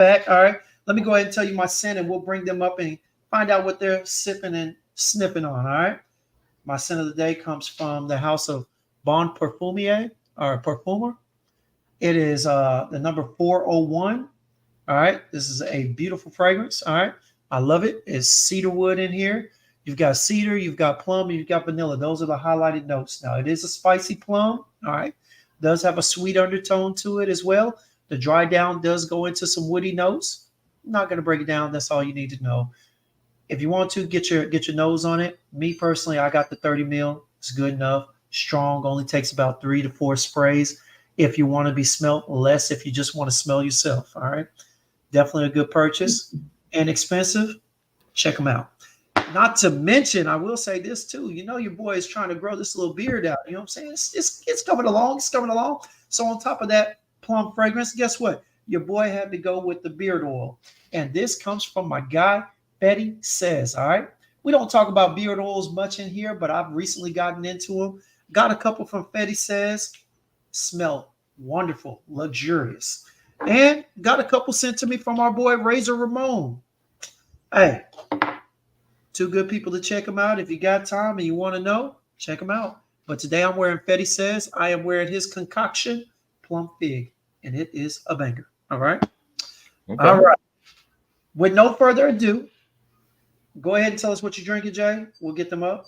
back. All right. Let me go ahead and tell you my scent, and we'll bring them up and find out what they're sipping and sniffing on. All right. My scent of the day comes from the house of Bon Perfumier or Perfumer. It is the number 401. All right. This is a beautiful fragrance. All right. I love it. It's cedar wood in here. You've got cedar, you've got plum, you've got vanilla. Those are the highlighted notes. Now, it is a spicy plum. All right. Does have a sweet undertone to it as well. The dry down does go into some woody notes. I'm not going to break it down. That's all you need to know. If you want to get your nose on it, me personally, I got the 30 mil. It's good enough. Strong, only takes about 3 to 4 sprays. If you want to be smelt, less if you just want to smell yourself. All right. Definitely a good purchase. Inexpensive. Check them out. Not to mention, I will say this too. You know, your boy is trying to grow this little beard out. You know what I'm saying? It's coming along. It's coming along. So on top of that plum fragrance, guess what? Your boy had to go with the beard oil. And this comes from my guy, Betty Says. All right. We don't talk about beard oils much in here, but I've recently gotten into them. Got a couple from Betty Says. Smell wonderful, luxurious. And got a couple sent to me from our boy Razor Ramon. Hey, two good people to check them out. If you got time and you want to know, check them out. But today I'm wearing Fetty Says. I am wearing his concoction, Plum Fig, and it is a banger. All right. Okay. All right. With no further ado, go ahead and tell us what you're drinking, Jay. We'll get them up.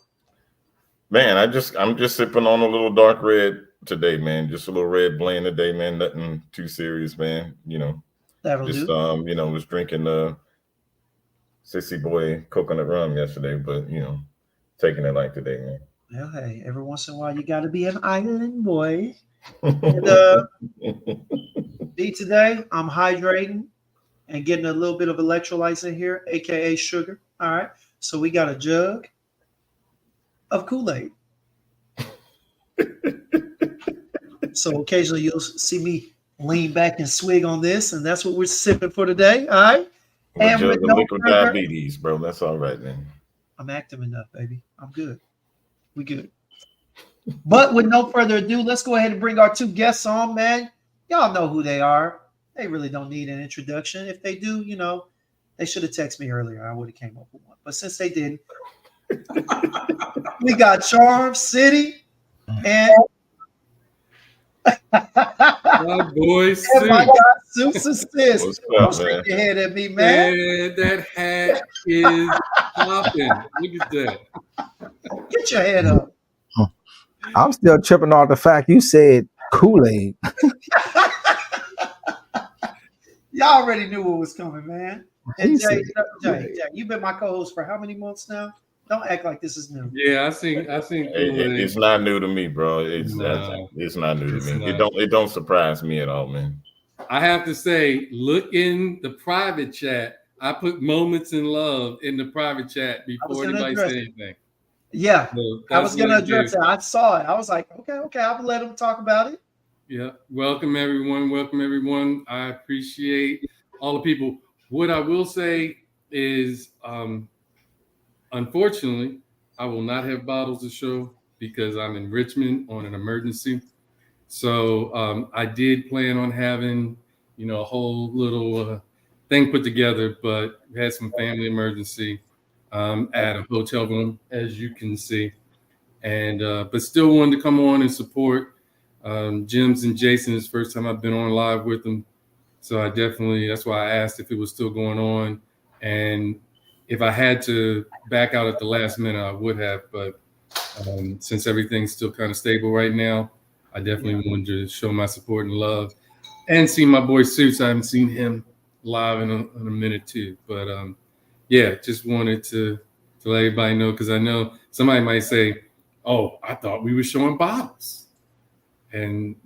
Man, I'm just sipping on a little dark red today, man. Just a little red blend today, man. Nothing too serious, man. You know, that'll just do. you know, was drinking Sissy Boy coconut rum yesterday, but you know, taking it like today, man. Well, hey, every once in a while you got to be an island boy. And today I'm hydrating and getting a little bit of electrolytes in here, aka sugar. All right, so we got a jug of Kool-Aid. So occasionally you'll see me lean back and swig on this, and that's what we're sipping for today. All right. And with liquid diabetes, bro. That's all right, man. I'm active enough, baby. I'm good. We good. But with no further ado, let's go ahead and bring our two guests on, man. Y'all know who they are. They really don't need an introduction. If they do, you know, they should have texted me earlier. I would have came up with one. But since they didn't, we got Charm City and my boy Sue. My God, Seuss Assist. Don't shake your head at me, man. Man, that hat is popping. Look at that. Get your head up. I'm still tripping off the fact you said Kool-Aid. Y'all already knew what was coming, man. And Jay, you've been my co-host for how many months now? Don't act like this is new. Yeah, I seen. It's not new to me, bro. It's not new to me. It don't surprise me at all, man. I have to say, look in the private chat. I put moments in love in the private chat before anybody said anything. Yeah, so I was going to address it. I saw it. I was like, okay, I'll let them talk about it. Yeah, welcome everyone. I appreciate all the people. What I will say is, unfortunately, I will not have bottles to show because I'm in Richmond on an emergency. So I did plan on having, you know, a whole little thing put together, but we had some family emergency at a hotel room, as you can see. And but still wanted to come on and support Jim's and Jason's first time I've been on live with them. So that's why I asked if it was still going on. And if I had to back out at the last minute, I would have. But since everything's still kind of stable right now, I definitely wanted to show my support and love and see my boy Suits. I haven't seen him live in a minute too. But just wanted to let everybody know, because I know somebody might say, oh, I thought we were showing bottles. And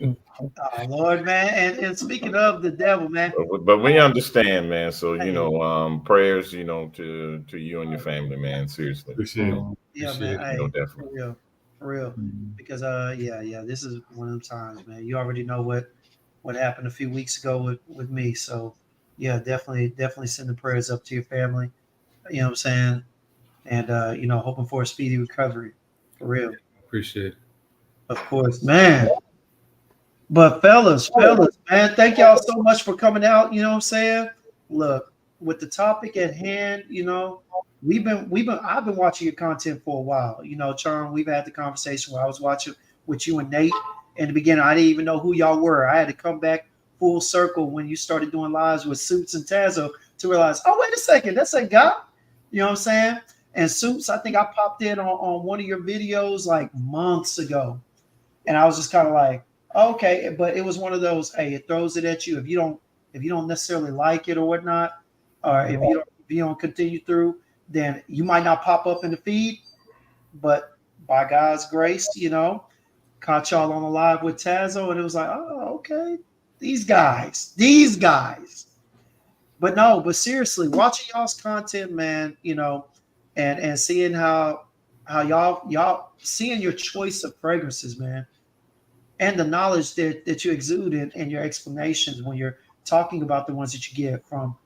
oh, Lord, man. And speaking of the devil, man. But we understand, man. So, you know, prayers, you know, to you and your family, man. Seriously. Appreciate it. Yeah, Appreciate man. You know, definitely. For real. Because, this is one of them times, man. You already know what happened a few weeks ago with me. So, yeah, definitely send the prayers up to your family. You know what I'm saying? And, you know, hoping for a speedy recovery. For real. Appreciate it. Of course, man. But fellas, man, thank y'all so much for coming out. You know what I'm saying? Look, with the topic at hand, I've been watching your content for a while. Charm, we've had the conversation where I was watching with you and Nate in the beginning. I didn't even know who y'all were. I had to come back full circle when you started doing lives with Suits and Tazo to realize, oh, wait a second, that's a guy. You know what I'm saying? And Suits, I think I popped in on one of your videos like months ago. And I was just kind of like, okay, but it was one of those, hey, it throws it at you. If you don't necessarily like it or whatnot, or if you don't continue through, then you might not pop up in the feed. But by God's grace, caught y'all on the live with Tazo, and it was like, oh, okay, these guys. But seriously, watching y'all's content, man, and seeing how y'all seeing your choice of fragrances, man, and the knowledge that you exude in your explanations when you're talking about the ones that you get from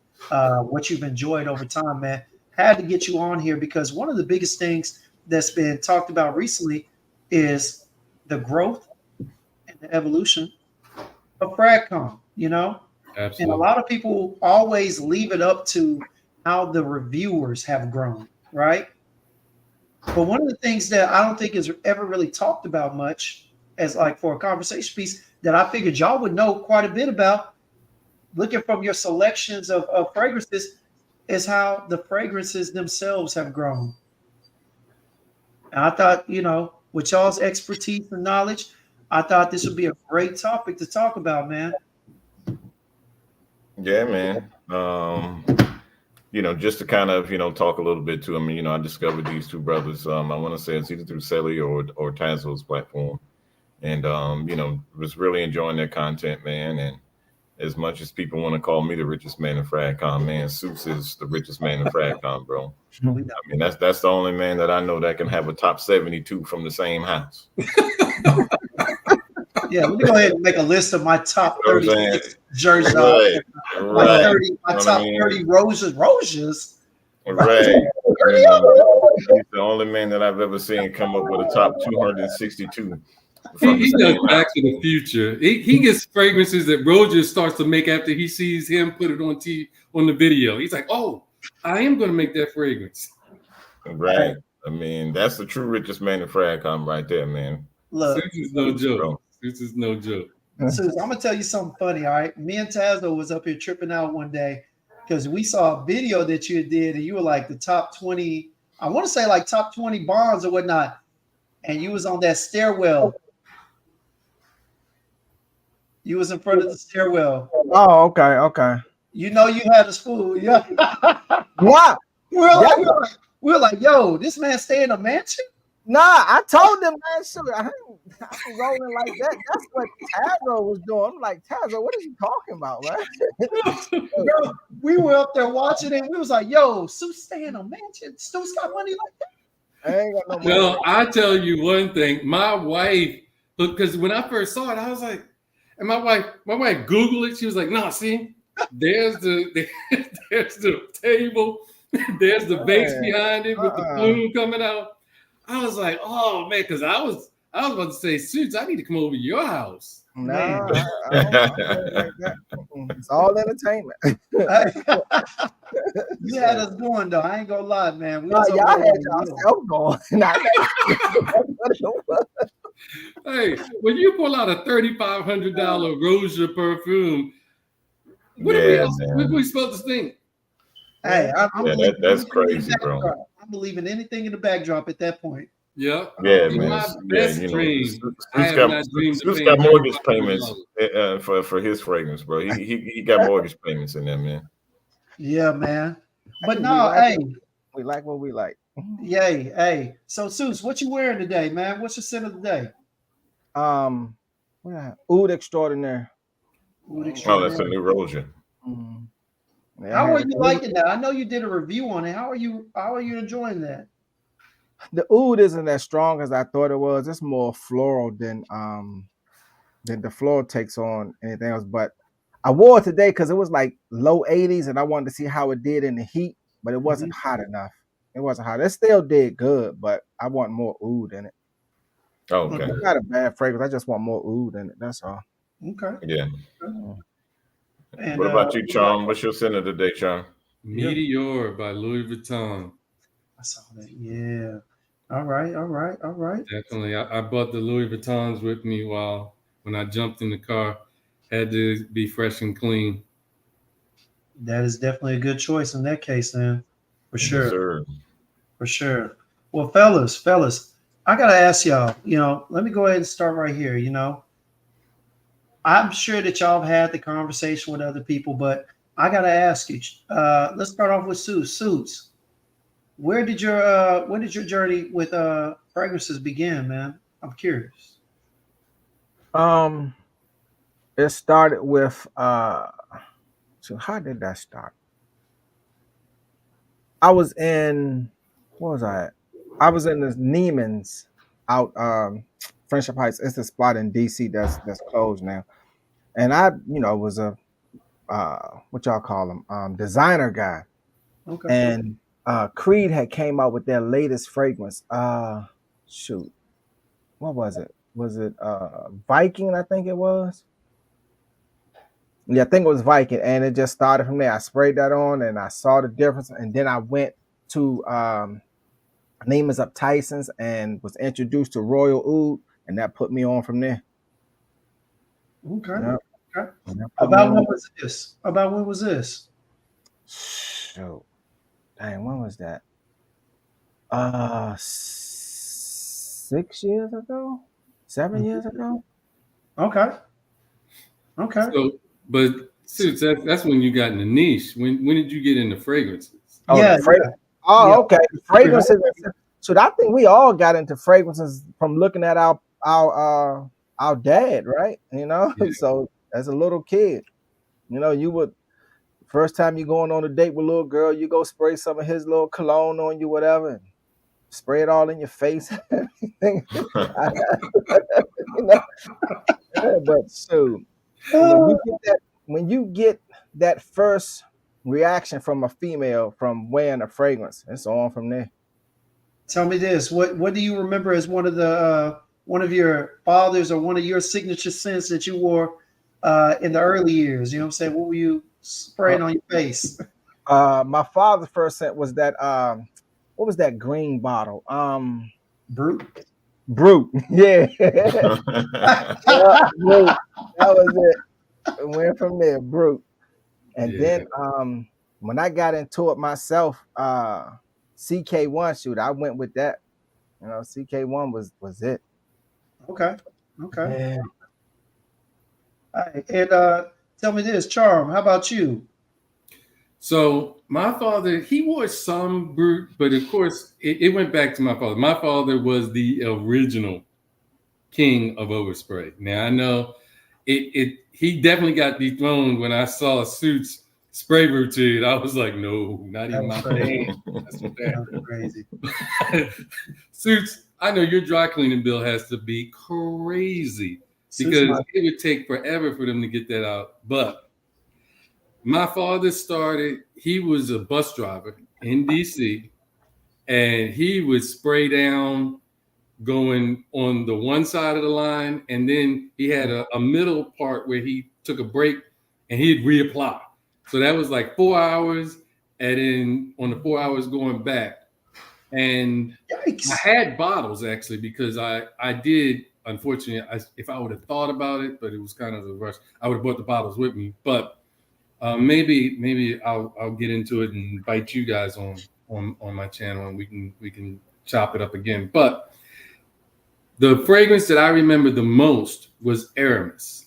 what you've enjoyed over time, man, had to get you on here because one of the biggest things that's been talked about recently is the growth and the evolution of FragCom, Absolutely. And a lot of people always leave it up to how the reviewers have grown, right? But one of the things that I don't think is ever really talked about much as like for a conversation piece that I figured y'all would know quite a bit about, looking from your selections of fragrances, is how the fragrances themselves have grown. And I thought, with y'all's expertise and knowledge, I thought this would be a great topic to talk about, man. Yeah, man. Just to kind of, talk a little bit to them. I discovered these two brothers. I want to say it's either through Selly or Tazo's platform. And, was really enjoying their content, man. And as much as people want to call me the richest man in FragCom, man, Suits is the richest man in FragCom, bro. I mean, that's the only man that I know that can have a top 72 from the same house. Yeah, let me go ahead and make a list of my top 36 jerseys. Right. My top 30 roses. Roses? Right. He's the only man that I've ever seen come up with a top 262. He does Back to the Future. He gets fragrances that Roger starts to make after he sees him put it on the video. He's like, oh, I am going to make that fragrance. Right. I mean, that's the true richest man in FragCom right there, man. Look, this is no joke. This is no joke. So I'm going to tell you something funny, all right? Me and Tazo was up here tripping out one day because we saw a video that you did and you were like the top 20, I want to say like top 20 bonds or whatnot. And you was on that stairwell. You was in front of the stairwell. Oh, okay. You had us fooled. Yeah. Yeah. We're like, yo, this man stay in a mansion? Nah, I told them, man, shoot, I was rolling like that. That's what Tazo was doing. I'm like, Tazo, what are you talking about, man? Bro, we were up there watching it. We was like, yo, Sue stay in a mansion. Stu's got money like that. I ain't got no money. Well, I tell you one thing. My wife, because when I first saw it, I was like, and my wife Googled it. She was like, no, see, there's the table. There's the vase behind it with the plume coming out. I was like, oh man, because I was about to say, Suits, I need to come over to your house. Nah, I don't like that. It's all entertainment. You had us going though. I ain't gonna lie, man. Y'all had yourself going. Hey, when you pull out a $3,500 Rosia perfume, what are we supposed to think? Hey, that's crazy, bro. I'm believing anything in the backdrop at that point. Yeah, man. My best dream. Suits got mortgage payments for his fragrance, bro. He got mortgage payments in there, man. Yeah, man. But no, hey, we like what we like. Yay, hey. So, Suits, what you wearing today, man? What's your scent of the day? Oud Extraordinaire. Oh, that's a new Rosia. Mm-hmm. Yeah, how are you liking that? I know you did a review on it. How are you enjoying that? The oud isn't as strong as I thought it was. It's more floral than the floral takes on anything else. But I wore it today because it was like low 80s and I wanted to see how it did in the heat, but it wasn't hot enough. It wasn't hot. It still did good, but I want more oud in it. Okay. It's not a bad fragrance. I just want more oud in it. That's all. Okay. Yeah. And What about you, Charm? What's your sin of the day, Charm? Meteor by Louis Vuitton. I saw that. Yeah. All right. All right. All right. Definitely. I bought the Louis Vuittons with me when I jumped in the car. Had to be fresh and clean. That is definitely a good choice in that case, then, for Yes, sure. sir. For sure. Well, fellas, I gotta ask y'all. Let me go ahead and start right here. I'm sure that y'all have had the conversation with other people, but I gotta ask you. Let's start off with Suits. Suits, when did your journey with fragrances begin, man? I'm curious. Um, it started with so how did that start? I was in what was I at? I was in the Neiman's out Friendship Heights. It's a spot in DC that's closed now. And I, was a what y'all call them? Designer guy. Okay. And Creed had came out with their latest fragrance. Shoot. What was it? Was it Viking, I think it was? Yeah, I think it was Viking, and it just started from there. I sprayed that on, and I saw the difference, and then I went to Neiman's Up Tyson's and was introduced to Royal Oud, and that put me on from there. Okay. Yeah. Okay. And that put me About on. when was this? About when was this? Shoot. Dang, when was that? 6 years ago? 7 years ago? Okay. Okay. So, but Suits, that's when you got in the niche. When did you get into fragrances? Oh, Yeah. the fragrance. Oh, Yeah. okay. Fragrances. So I think we all got into fragrances from looking at our dad, right? Yeah. So as a little kid, you would first time you going on a date with a little girl, you go spray some of his little cologne on you, whatever, and spray it all in your face. Everything. But so when you get that first reaction from a female from wearing a fragrance, it's on from there. Tell me this. What do you remember as one of your fathers or one of your signature scents that you wore in the early years? You know what I'm saying? What were you spraying on your face? My father's first scent was that what was that green bottle? Brute. Brute. Yeah. Yeah, Brute. That was it. It went from there, Brute. And Yeah. then when I got into it myself, CK1 shoot, I went with that. CK1 was it. Okay. Okay. Yeah. All right. And tell me this, Charm. How about you? So my father, he wore some Brute, but of course it went back to my father. My father was the original king of overspray. Now I know he definitely got dethroned when I saw Suits spray routine. I was like, no, not even my dad. That's That's crazy. Suits, I know your dry cleaning bill has to be crazy Suits because my- it would take forever for them to get that out. But my father he was a bus driver in DC, and he would spray down going on the one side of the line, and then he had a middle part where he took a break and he'd reapply. So that was like 4 hours, and then on the 4 hours going back. And Yikes. I had bottles actually because I did, unfortunately, if I would have thought about it, but it was kind of a rush, I would have brought the bottles with me. But maybe I'll get into it and invite you guys on my channel, and we can chop it up again. But the fragrance that I remember the most was Aramis.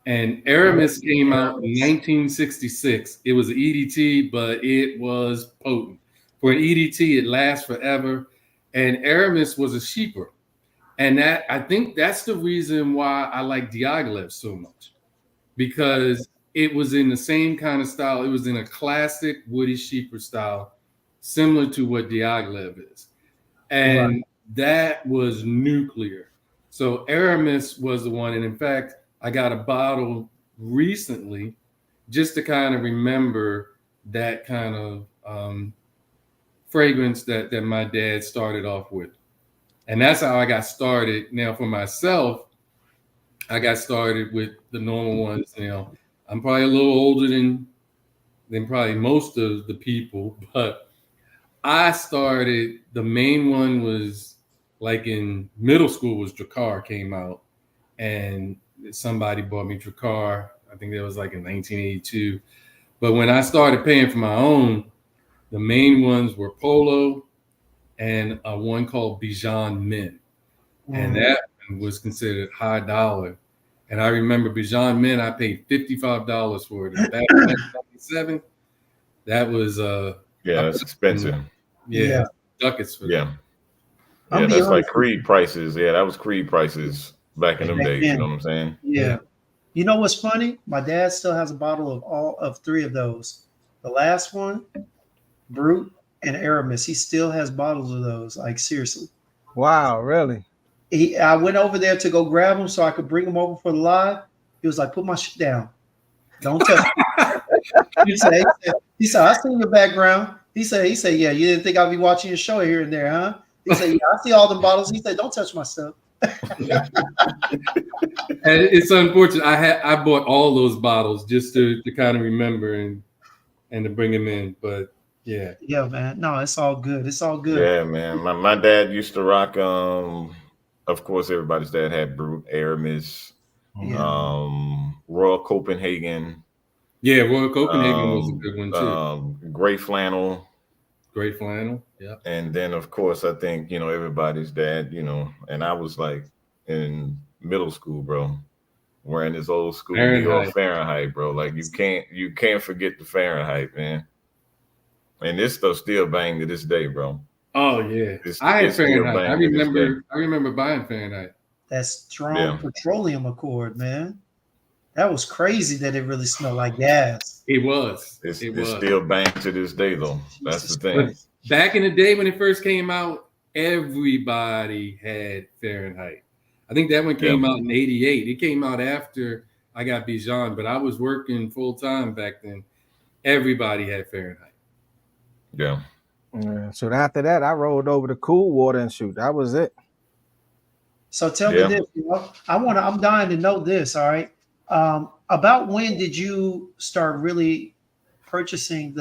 And Aramis came out in 1966. It was an EDT, but it was potent. For an EDT, it lasts forever. And Aramis was a sheeper. And I think that's the reason why I like Diaghilev so much. Because it was in the same kind of style. It was in a classic woody sheeper style, similar to what Diaghilev is. And that was nuclear. So Aramis was the one. And in fact, I got a bottle recently just to kind of remember that kind of fragrance that my dad started off with. And that's how I got started. Now for myself, I got started with the normal ones. You know, I'm probably a little older than probably most of the people, but I started. The main one was like in middle school was Drakkar came out, and somebody bought me Drakkar. I think that was like in 1982. But when I started paying for my own, the main ones were Polo and one called Bijan Men. And that one was considered high dollar. And I remember Bijan Men, I paid $55 for it. And back in 1997, that was that's expensive. Yeah, ducats for that. I'm that's like honest Creed prices. Yeah, that was Creed prices back in them days. You know what I'm saying? Yeah. You know what's funny? My dad still has a bottle of all of 3 of those. The last one, Brute and Aramis. He still has bottles of those. Like seriously. Wow, really? I went over there to go grab them so I could bring them over for the live. He was like, "Put my shit down. Don't touch it." he said, "I seen your background." He said, "Yeah, you didn't think I'd be watching your show here and there, huh?" He said, "Yeah, I see all the bottles." He said, "Don't touch my stuff." And it's unfortunate. I bought all those bottles just to kind of remember and to bring them in. But yeah, man. No, it's all good. It's all good. Yeah, man. My dad used to rock. Of course, everybody's dad had Brute, Aramis, Royal Copenhagen. Yeah, Royal Copenhagen was a good one too. Gray Flannel. Great flannel. Yeah. And then, of course, I think, everybody's dad, and I was like in middle school, bro, wearing this old school New York Fahrenheit, bro. Like you can't forget the Fahrenheit, man. And this stuff still bang to this day, bro. Oh yeah. I had Fahrenheit. I remember buying Fahrenheit. That strong petroleum accord, man. That was crazy that it really smelled like gas. It was. It's still bang to this day, though. That's the thing. But back in the day when it first came out, everybody had Fahrenheit. I think that one came out in 88. It came out after I got Bijan, but I was working full time back then. Everybody had Fahrenheit. Yeah. So after that, I rolled over to Cool Water and shoot. That was it. So tell me this, I'm dying to know this. All right. About when did you start really purchasing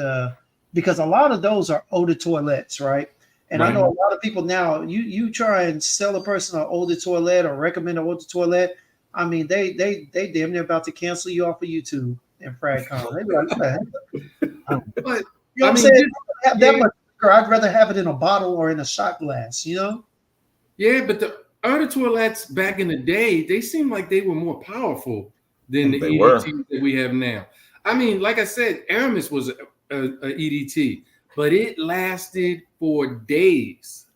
because a lot of those are eau de toilettes, right? And I know a lot of people now, you try and sell a person an eau de toilette or recommend an eau de toilette. I mean, they damn near about to cancel you off of YouTube and FragCon. They be like, but you know what I'm saying? Have that much liquor. I'd rather have it in a bottle or in a shot glass, Yeah, but the eau de toilettes back in the day, they seemed like they were more powerful than the EDT that we have now. I mean, like I said, Aramis was a EDT, but it lasted for days.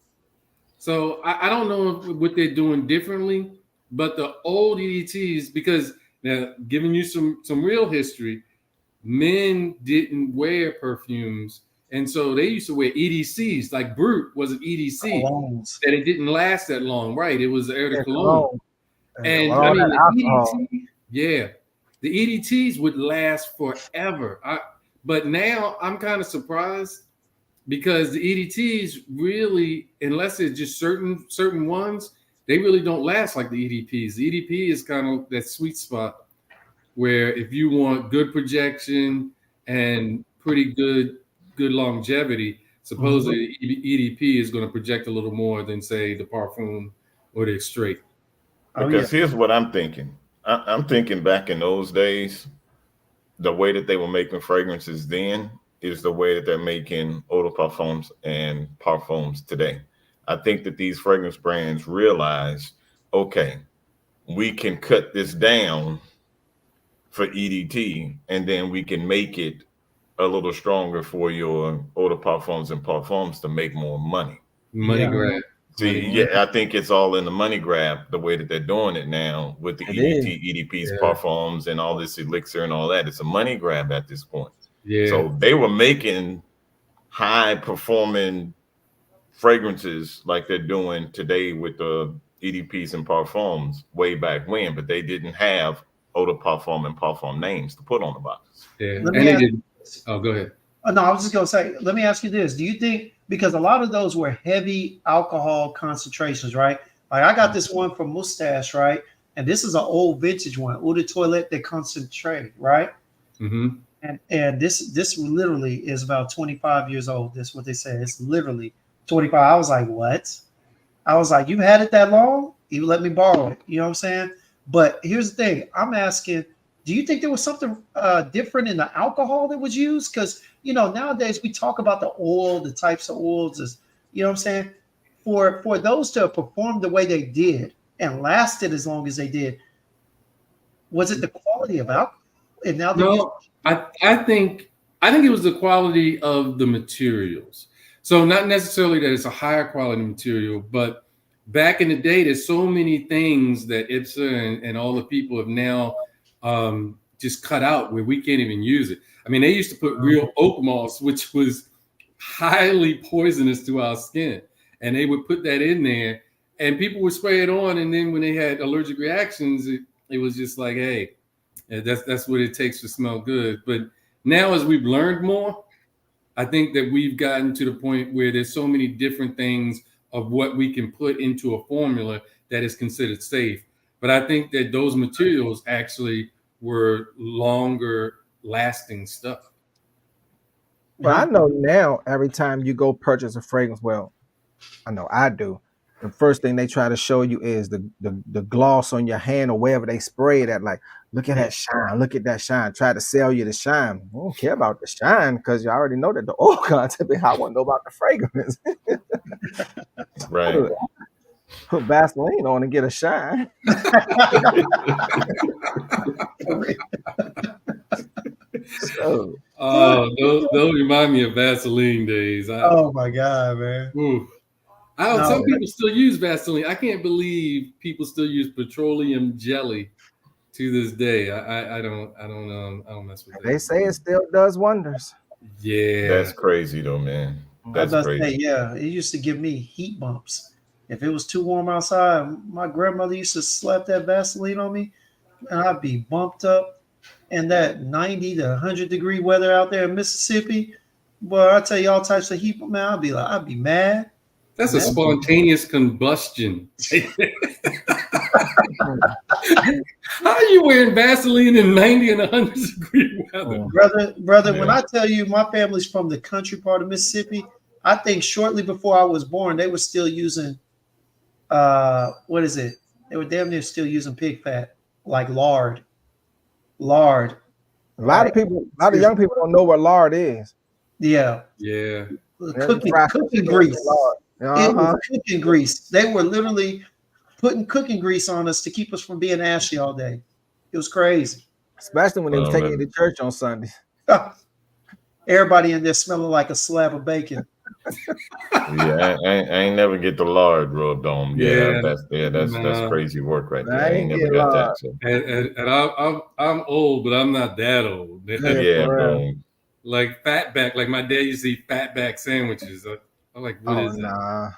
So I don't know what they're doing differently, but the old EDTs, because now giving you some real history, men didn't wear perfumes. And so they used to wear EDCs, like Brute was an EDC, that it didn't last that long, right? It was eau de cologne. And I mean, the EDTs would last forever. But now I'm kind of surprised because the EDTs really, unless it's just certain ones, they really don't last like the EDPs. The EDP is kind of that sweet spot where if you want good projection and pretty good longevity, supposedly EDP is going to project a little more than, say, the Parfum or the Extrait. Because here's what I'm thinking. I'm thinking back in those days, the way that they were making fragrances then is the way that they're making eau de parfums and parfums today. I think that these fragrance brands realize, okay, we can cut this down for EDT, and then we can make it a little stronger for your eau de parfums and parfums to make more money. Money grab. See, I think it's all in the money grab, the way that they're doing it now with the EDPs, parfums, and all this elixir and all that. It's a money grab at this point. Yeah. So they were making high performing fragrances like they're doing today with the EDPs and parfums way back when, but they didn't have eau de parfum and parfum names to put on the boxes. Yeah, and they didn't. Oh, go ahead. No, I was just gonna say, let me ask you this: do you think, because a lot of those were heavy alcohol concentrations, right? Like I got this one from Mustache, right? and this is an old vintage one, Eau de Toilette de Concentré, right? Mm-hmm. And this literally is about 25 years old. That's what they say. It's literally 25. I was like, what? I was like, you've had it that long? You let me borrow it. You know what I'm saying? But here's the thing. I'm asking, do you think there was something different in the alcohol that was used? Because, nowadays we talk about the oil, the types of oils, you know what I'm saying? For those to perform the way they did and lasted as long as they did, was it the quality of alcohol? And now they're No, I think it was the quality of the materials. So not necessarily that it's a higher quality material, but back in the day, there's so many things that IPSA and all the people have now just cut out where we can't even use it. I mean, they used to put real oak moss, which was highly poisonous to our skin, and they would put that in there, and people would spray it on, and then when they had allergic reactions, it was just like, hey, that's what it takes to smell good. But now, as we've learned more, I think that we've gotten to the point where there's so many different things of what we can put into a formula that is considered safe. But I think that those materials actually were longer lasting stuff. Well, I know now every time you go purchase a fragrance, well, I know I do. The first thing they try to show you is the gloss on your hand or wherever they spray it at. Like, look at that shine, look at that shine. Try to sell you the shine. I don't care about the shine because you already know that the oil content. I want to know about the fragrance. Right. Put Vaseline on and get a shine. So, those remind me of Vaseline days. Oh my God, man. Ooh. Some people still use Vaseline. I can't believe people still use petroleum jelly to this day. I don't mess with that. They say it still does wonders. Yeah. That's crazy though, man. That's crazy. Say, yeah, it used to give me heat bumps. If it was too warm outside, my grandmother used to slap that Vaseline on me, and I'd be bumped up. And that 90 to 100 degree weather out there in Mississippi, boy, I tell you all types of heat, man. I'd be mad. That's a spontaneous combustion. How are you wearing Vaseline in 90 and 100 degree weather? Brother, when I tell you my family's from the country part of Mississippi, I think shortly before I was born, they were still using, what is it? They were damn near still using pig fat, like lard. Lard. A lot of young people don't know what lard is. Yeah. Yeah. Cooking grease. It was cooking grease. They were literally putting cooking grease on us to keep us from being ashy all day. It was crazy. Especially when they was taking you to church on Sunday. Everybody in there smelling like a slab of bacon. Yeah, I ain't never get the lard rubbed on. That's crazy work right there. I ain't never got that. So. And I'm old, but I'm not that old. Yeah, bro. Like fatback, like my dad used to eat fatback sandwiches. I'm like, what is that?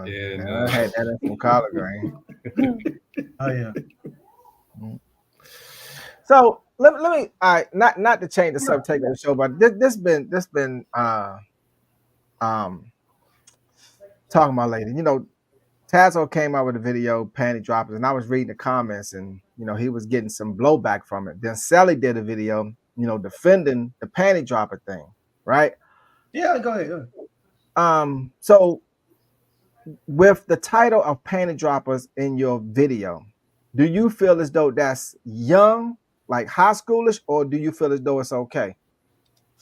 Yeah, nah. I had that from collard green. Oh yeah. So let me all right, not to change the subject of the show, but this been talking about later. Tazo came out with a video, panty droppers, and I was reading the comments, and he was getting some blowback from it. Then Sally did a video, defending the panty dropper thing, right? Yeah, go ahead. So with the title of panty droppers in your video, do you feel as though that's young, like high schoolish, or do you feel as though it's okay?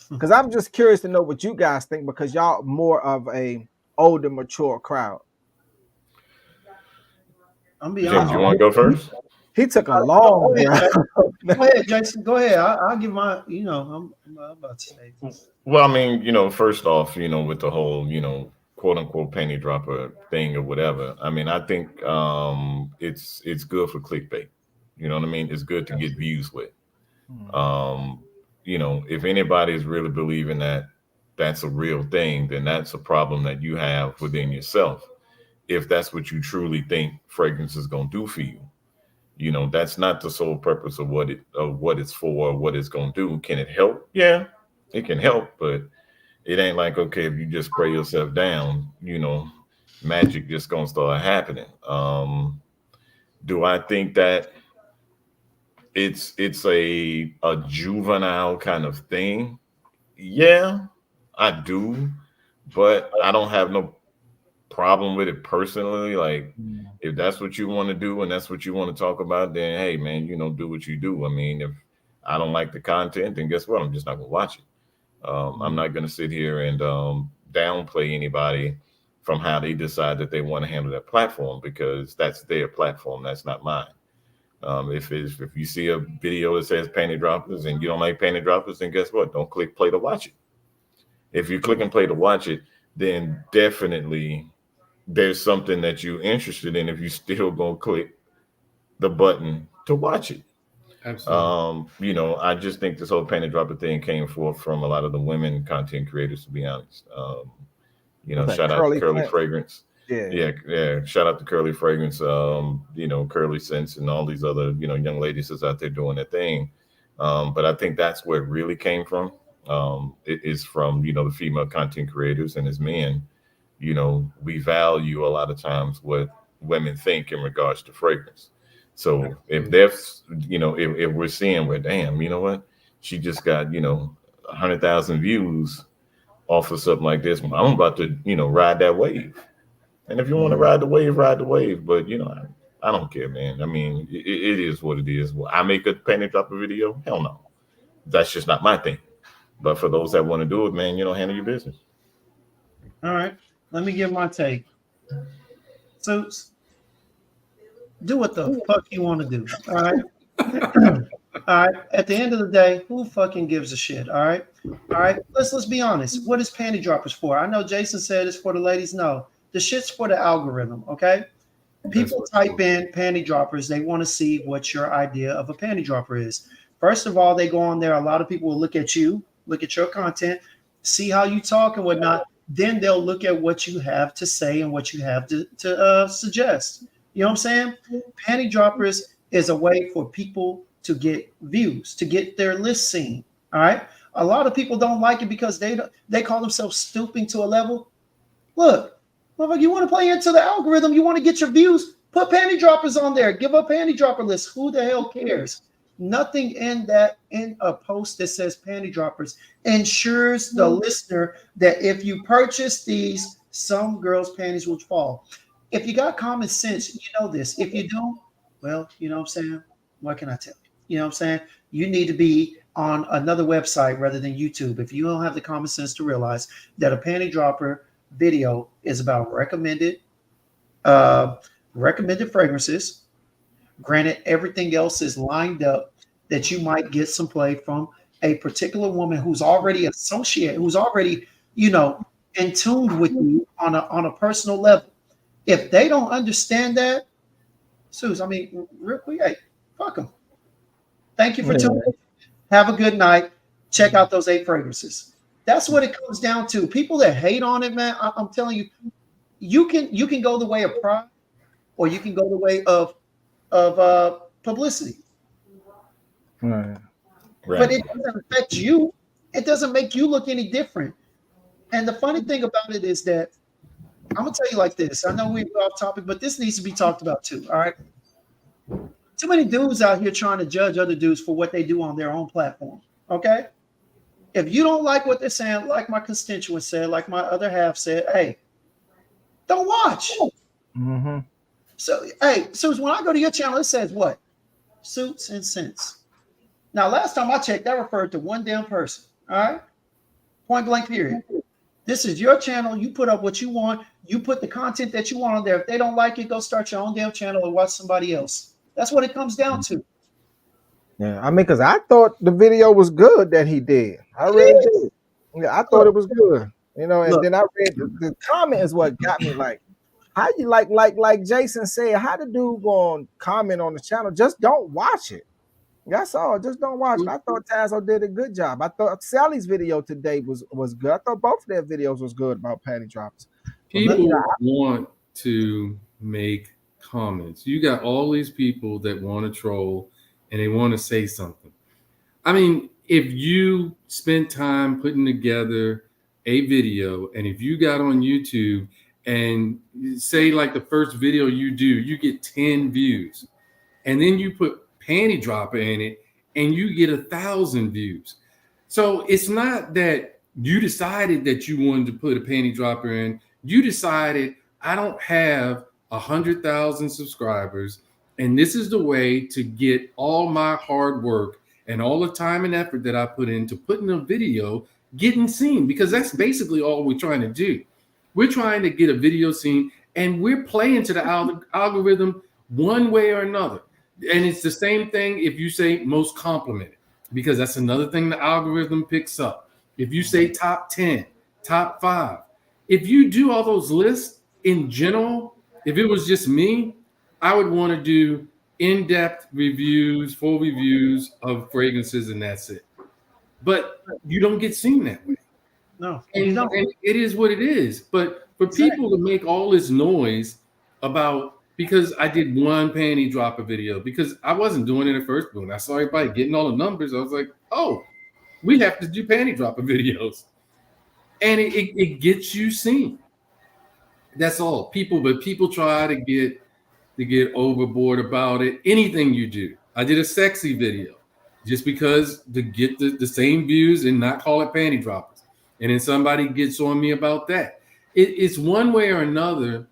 Because I'm just curious to know what you guys think, because y'all more of a older, mature crowd. I'm be honest. You want to go first? He took a long. Go ahead, Jason. Go ahead. I'll give my. I'm about to say. Well, I mean, first off, with the whole, quote unquote panty dropper thing or whatever. I mean, I think it's good for clickbait. You know what I mean? It's good to get views with. If anybody is really believing that that's a real thing, then that's a problem that you have within yourself. If that's what you truly think fragrance is going to do for you, that's not the sole purpose of what it's for, what it's going to do. Can it help? Yeah, it can help, but it ain't like, okay, if you just spray yourself down, magic just going to start happening. Do I think that it's a juvenile kind of thing? Yeah, I do, but I don't have no problem with it personally. Like, Mm. if that's what you want to do and that's what you want to talk about, then hey, man, do what you do. I mean, if I don't like the content, then guess what? I'm just not gonna watch it. I'm not gonna sit here and downplay anybody from how they decide that they want to handle their platform, because that's their platform. That's not mine. If you see a video that says panty droppers and you don't like panty droppers, then guess what? Don't click play to watch it. If you click and play to watch it, then definitely there's something that you're interested in if you still gonna click the button to watch it. Absolutely. I just think this whole panty dropper thing came forth from a lot of the women content creators, to be honest. What's that, Shout out to Curly Curly Flint? Fragrance. Yeah. Yeah. Shout out to Curly Fragrance, Curly Sense and all these other, young ladies that's out there doing their thing. But I think that's where it really came from. It is from, the female content creators, and as men, we value a lot of times what women think in regards to fragrance. So if there's, if we're seeing where, damn, you know what, she just got, 100,000 views off of something like this, I'm about to, ride that wave. And if you want to ride the wave, ride the wave. But I don't care, man. I mean, it is what it is. Will I make a panty dropper video? Hell no. That's just not my thing. But for those that want to do it, man, handle your business. All right. Let me give my take. Suits, do what the fuck you want to do. All right. All right. At the end of the day, who fucking gives a shit? All right. All right. Let's be honest. What is panty droppers for? I know Jason said it's for the ladies. No, the shit's for the algorithm. Okay. People type in panty droppers. They want to see what your idea of a panty dropper is. First of all, they go on there. A lot of people will look at you, look at your content, see how you talk and whatnot. Then they'll look at what you have to say and what you have to suggest. You know what I'm saying? Panty droppers is a way for people to get views, to get their list seen. All right. A lot of people don't like it because they call themselves stooping to a level. Look, you want to play into the algorithm, you want to get your views, put panty droppers on there. Give a panty dropper list. Who the hell cares? Nothing in a post that says panty droppers ensures the listener that if you purchase these, some girls' panties will fall. If you got common sense, you know this. If you don't, well, you know what I'm saying? What can I tell you? You know what I'm saying? You need to be on another website rather than YouTube. If you don't have the common sense to realize that a panty dropper video is about recommended fragrances. Granted, everything else is lined up that you might get some play from a particular woman who's already associated, who's already, in tune with you on a personal level. If they don't understand that, Suze, I mean, real quick, hey, fuck them. Thank you for tuning in. Have a good night. Check out those 8 fragrances. That's what it comes down to. People that hate on it, man, I'm telling you, you can go the way of pride, or you can go the way of publicity. Right. But it doesn't affect you. It doesn't make you look any different. And the funny thing about it is that I'm gonna tell you like this. I know we're off topic, but this needs to be talked about too. All right. Too many dudes out here trying to judge other dudes for what they do on their own platform. Okay. If you don't like what they're saying, like my constituent said, like my other half said, hey, don't watch. Mm-hmm. So, hey, Suits, when I go to your channel, it says what? Suits and Sense. Now, last time I checked, that referred to one damn person. All right. Point blank, period. This is your channel. You put up what you want. You put the content that you want on there. If they don't like it, go start your own damn channel or watch somebody else. That's what it comes down to. Yeah, I mean, because I thought the video was good that he did. I really did. Yeah, I thought it was good. And then I read the comment is what got me like, how you like Jason said, how the dude going to comment on the channel? Just don't watch it. That's all. Just don't watch it. I thought Tazo did a good job. I thought Sally's video today was good. I thought both of their videos was good about panty drops. People want to make comments. You got all these people that want to troll and they want to say something. I mean, if you spent time putting together a video and if you got on YouTube and say like the first video you do, you get 10 views, and then you put panty dropper in it and you get 1,000 views. So it's not that you decided that you wanted to put a panty dropper in. You decided, I don't have 100,000 subscribers, and this is the way to get all my hard work and all the time and effort that I put into putting a video getting seen, because that's basically all we're trying to do. We're trying to get a video seen, and we're playing to the algorithm one way or another. And it's the same thing if you say most complimented, because that's another thing the algorithm picks up. If you say top 10, top 5, if you do all those lists in general, if it was just me, I would want to do in-depth reviews, full reviews of fragrances, and that's it. But you don't get seen that way. No, and it is what it is. But for people to make all this noise about, because I did one panty dropper video, because I wasn't doing it at first, but when I saw everybody getting all the numbers, I was like, oh, we have to do panty dropper videos. And it gets you seen. That's all. People try to get overboard about it. Anything you do. I did a sexy video just because to get the same views and not call it panty droppers. And then somebody gets on me about that. It's one way or another.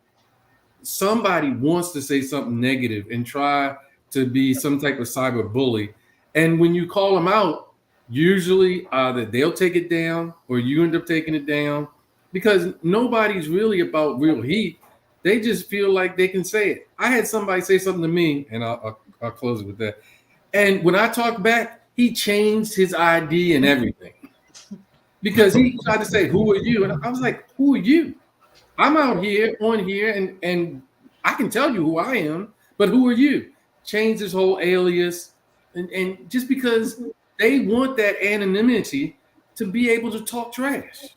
Somebody wants to say something negative and try to be some type of cyber bully. And when you call them out, usually either they'll take it down or you end up taking it down, because nobody's really about real heat. They just feel like they can say it. I had somebody say something to me, and I'll close it with that. And when I talked back, he changed his ID and everything, because he tried to say, "Who are you?" And I was like, "Who are you? I'm out here on here, and I can tell you who I am, but who are you?" Changed his whole alias, and just because they want that anonymity to be able to talk trash.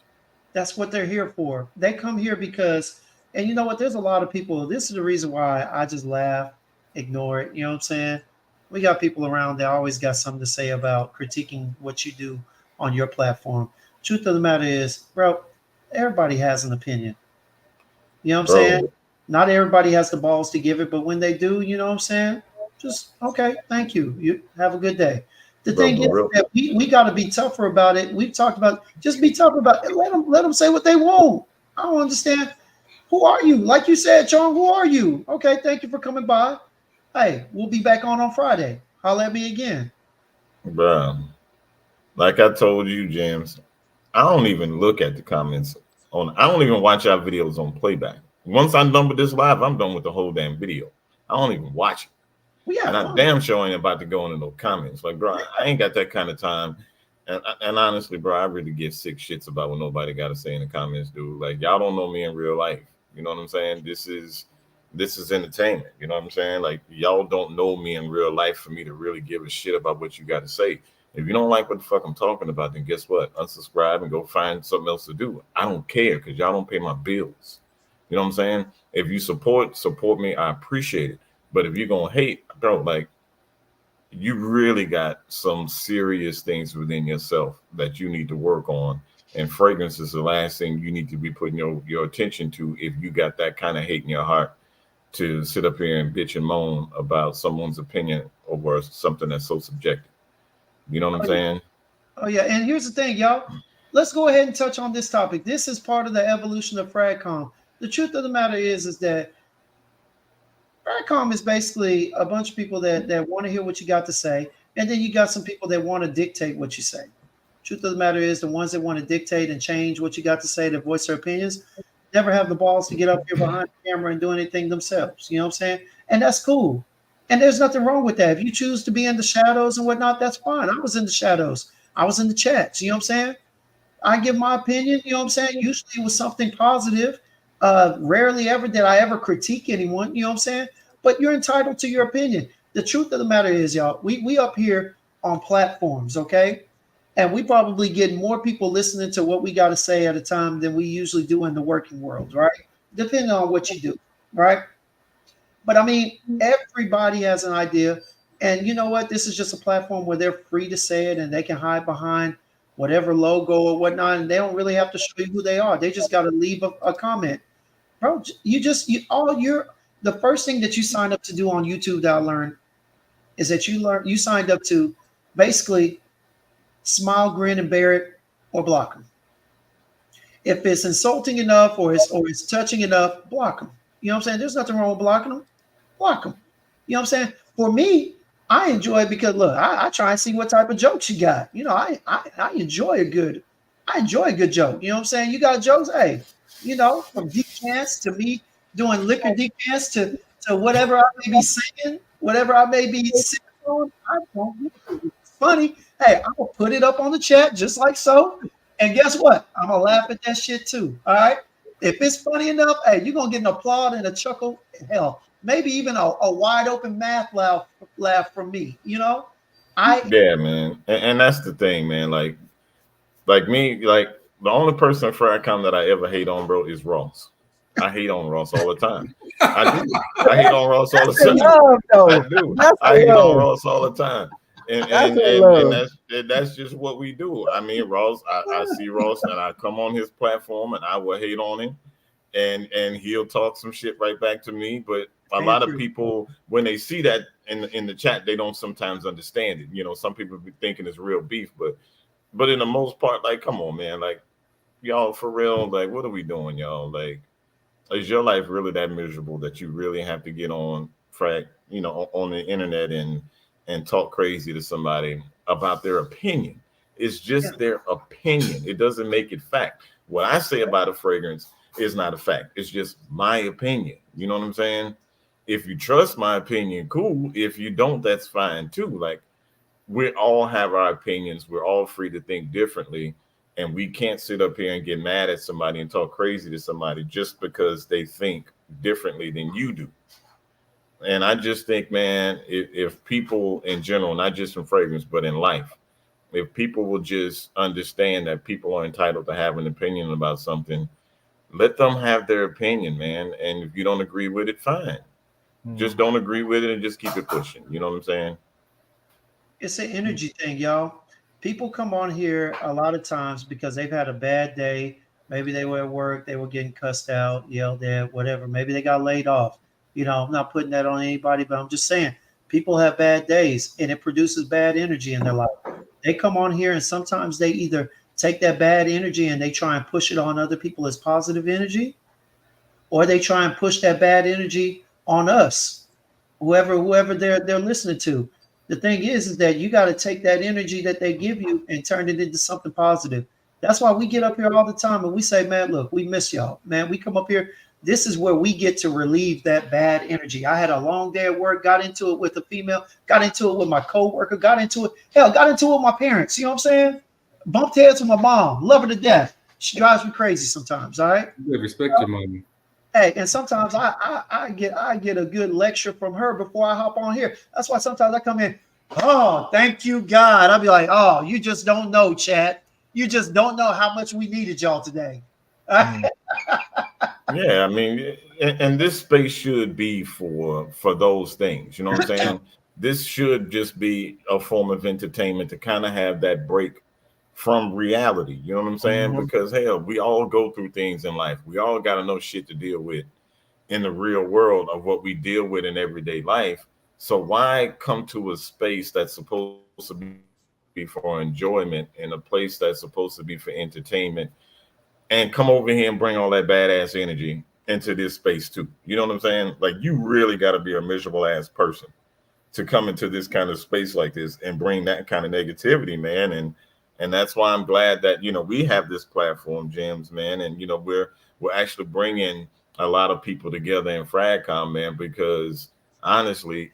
That's what they're here for. They come here because, and you know what? There's a lot of people. This is the reason why I just laugh, ignore it. You know what I'm saying? We got people around that always got something to say about critiquing what you do on your platform. Truth of the matter is, bro, everybody has an opinion. You know what I'm saying? Not everybody has the balls to give it, but when they do, you know what I'm saying? Just, okay, thank you. You have a good day. The thing is that we got to be tougher about it. We've talked about just be tougher about it. Let them say what they want. I don't understand. Who are you? Like you said, John, who are you? Okay, thank you for coming by. Hey, we'll be back on Friday. Holler at me again. Bro, like I told you, James, I don't even look at the comments I don't even watch our videos on playback. Once I'm done with this live, I'm done with the whole damn video. I don't even watch it. And I damn sure ain't about to go into no comments. Like, bro, I ain't got that kind of time. And honestly, bro, I really give sick shits about what nobody got to say in the comments, dude. Like, y'all don't know me in real life. You know what I'm saying? This is entertainment. You know what I'm saying? Like, y'all don't know me in real life for me to really give a shit about what you got to say. If you don't like what the fuck I'm talking about, then guess what? Unsubscribe and go find something else to do. I don't care, because y'all don't pay my bills. You know what I'm saying? If you support me, I appreciate it. But if you're going to hate, bro, like, you really got some serious things within yourself that you need to work on. And fragrance is the last thing you need to be putting your attention to if you got that kind of hate in your heart to sit up here and bitch and moan about someone's opinion over something that's so subjective. You know what I'm saying? Oh, yeah. And here's the thing, y'all. Let's go ahead and touch on this topic. This is part of the evolution of FragCom. The truth of the matter is that FragCom is basically a bunch of people that want to hear what you got to say. And then you got some people that want to dictate what you say. Truth of the matter is, the ones that want to dictate and change what you got to say, to voice their opinions, never have the balls to get up here behind the camera and do anything themselves. You know what I'm saying? And that's cool. And there's nothing wrong with that. If you choose to be in the shadows and whatnot, that's fine. I was in the shadows. I was in the chats. You know what I'm saying? I give my opinion. You know what I'm saying? Usually it was something positive. Rarely ever did I ever critique anyone. You know what I'm saying? But you're entitled to your opinion. The truth of the matter is, y'all, we up here on platforms, okay? And we probably get more people listening to what we got to say at a time than we usually do in the working world, right? Depending on what you do, right? But I mean, everybody has an idea. And you know what? This is just a platform where they're free to say it, and they can hide behind whatever logo or whatnot. And they don't really have to show you who they are. They just got to leave a comment. bro. The first thing that you signed up to do on YouTube that I learned is that you signed up to basically smile, grin, and bear it, or block them. If it's insulting enough or it's touching enough, block them. You know what I'm saying? There's nothing wrong with blocking them. Block them. You know what I'm saying? For me, I enjoy it because look, I try and see what type of jokes you got. You know, I enjoy a good joke. You know what I'm saying? You got jokes, hey, you know, from decants to me doing liquor decants to whatever I may be singing, whatever I may be singing on. I don't give a fuck. It's funny. Hey, I'm gonna put it up on the chat just like so. And guess what? I'm gonna laugh at that shit too. All right. If it's funny enough, hey, you're gonna get an applaud and a chuckle. Hell, maybe even a wide open laugh from me. You know, Yeah, man, and that's the thing, man. Like me, like the only person Fracom that I ever hate on, bro, is Ross. I hate on Ross all the time. I do. I hate on Ross all the That's a time. love, though. I do. That's a I hate on love. Ross all the time. And That's and a and, love. and that's just what we do. I mean, Ross, I see Ross and I come on his platform and I will hate on him and he'll talk some shit right back to me. But a lot of people, when they see that in the chat, they don't sometimes understand it. You know, some people be thinking it's real beef, but in the most part, like, come on, man, like y'all for real, like what are we doing, y'all? Like, is your life really that miserable that you really have to get on you know, on the internet and talk crazy to somebody about their opinion? It's just their opinion. It doesn't make it fact. What I say about a fragrance is not a fact. It's just my opinion. You know what I'm saying? If you trust my opinion, cool. If you don't, that's fine too. Like, we all have our opinions. We're all free to think differently. And we can't sit up here and get mad at somebody and talk crazy to somebody just because they think differently than you do. And I just think, man, if people in general, not just in fragrance, but in life, if people will just understand that people are entitled to have an opinion about something, let them have their opinion, man. And if you don't agree with it, fine. Just don't agree with it and just keep it pushing. You know what I'm saying? It's an energy thing, y'all. People come on here a lot of times because they've had a bad day. Maybe they were at work, they were getting cussed out, yelled at, whatever. Maybe they got laid off. You know, I'm not putting that on anybody, but I'm just saying people have bad days and it produces bad energy in their life. They come on here and sometimes they either take that bad energy and they try and push it on other people as positive energy, or they try and push that bad energy on us, whoever they're listening to. The thing is that you got to take that energy that they give you and turn it into something positive. That's why we get up here all the time and we say, man, look, we miss y'all. Man, we come up here. This is where we get to relieve that bad energy. I had a long day at work, got into it with a female, got into it with my coworker, got into it with my parents. You know what I'm saying? Bumped heads with my mom, love her to death. She drives me crazy sometimes. All right. You respect your mommy. Hey, and sometimes I get a good lecture from her before I hop on here. That's why sometimes I come in, oh, thank you, God. I'll be like, oh, you just don't know, chat. You just don't know how much we needed y'all today. Yeah, I mean, and this space should be for those things. You know what I'm saying? This should just be a form of entertainment to kind of have that break from reality. You know what I'm saying? Because hell, we all go through things in life. We all got to know shit to deal with in the real world of what we deal with in everyday life. So why come to a space that's supposed to be for enjoyment and a place that's supposed to be for entertainment and come over here and bring all that badass energy into this space too? You know what I'm saying? Like, you really got to be a miserable ass person to come into this kind of space like this and bring that kind of negativity, man. And that's why I'm glad that, you know, we have this platform, James, man. And, you know, we're actually bringing a lot of people together in Fragcom, man, because honestly,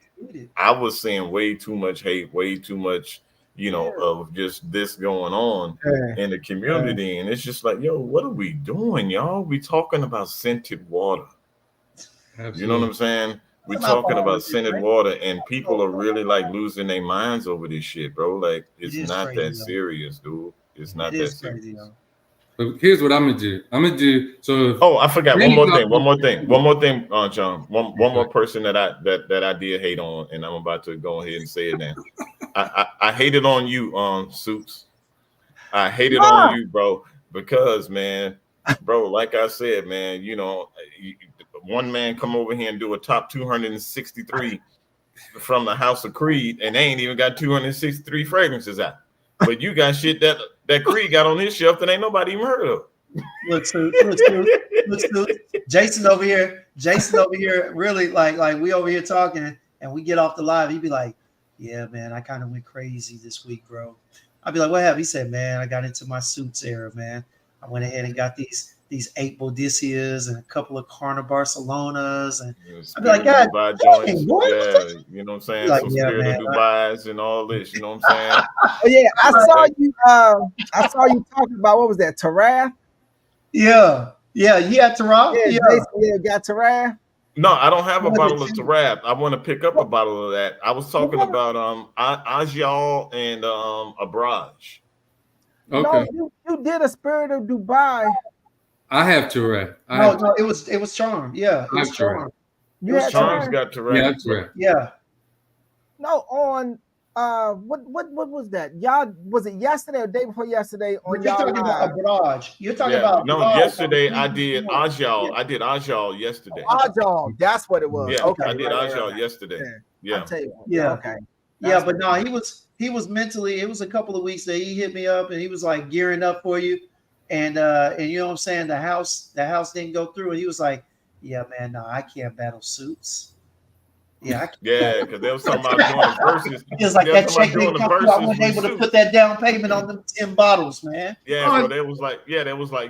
I was seeing way too much hate, way too much, you know, of just this going on in the community. And it's just like, yo, what are we doing, y'all? We talking about scented water. Absolutely. You know what I'm saying? We're talking about scented water, and people are really like losing their minds over this shit, bro. Like, it's not that serious, dude. It's not that serious. But here's what I'm gonna do. So. Oh, I forgot one more thing, John. One more person that I did hate on, and I'm about to go ahead and say it now. I hated on you, Suits. I hated on you, bro, because, man, bro, like I said, man, you know, one man come over here and do a top 263 from the House of Creed, and they ain't even got 263 fragrances out. But you got shit that Creed got on his shelf that ain't nobody even heard of. Look, Jason over here, really like we over here talking, and we get off the live. He'd be like, "Yeah, man, I kind of went crazy this week, bro." I'd be like, "What happened?" He said, "Man, I got into my suits era, man. I went ahead and got these 8 Bodicias and a couple of Carner Barcelonas, and I'd be like, God, Dubai dang, joints, boy, yeah, you know what I'm saying? Like, Some yeah, Spirit man, of Dubai's and all this, you know what I'm saying? Oh, yeah, I saw you talking about, what was that, Tarath? Yeah, you had Tarath? Yeah, Jason got Tarath. No, I don't have a What bottle did of you- Tarab. I want to pick up a bottle of that. I was talking about Ajal and Abraj. Okay. No, you did a Spirit of Dubai. I have Tourette. No, it was Charm. Yeah, it I was have Tourette. Charm. You had Charm's Tarath? got Tarab. Yeah, I have Tourette. Yeah. No, on what was that? Y'all, was it yesterday or day before yesterday on But you're y'all talking about live? a barrage. You're talking Yeah, about no, barrage. yesterday I did Ajal. Yeah. I did Ajal yesterday. Ajal, that's what it was. Yeah, Okay, I did right. Ajal yesterday. Yeah. Yeah. I'll tell you. Yeah. Okay. Yeah, That's but no, what he was mentally. It was a couple of weeks that he hit me up and he was like gearing up for you, and you know what I'm saying. The house didn't go through, and he was like, "Yeah, man, no, I can't battle suits. Yeah, I can't." Yeah, because they was talking about doing the verses. He was like, They that was talking check about didn't doing the come through. I verses wasn't with able to Suits. put that down payment on them 10 bottles, man. Yeah, bro, they was like,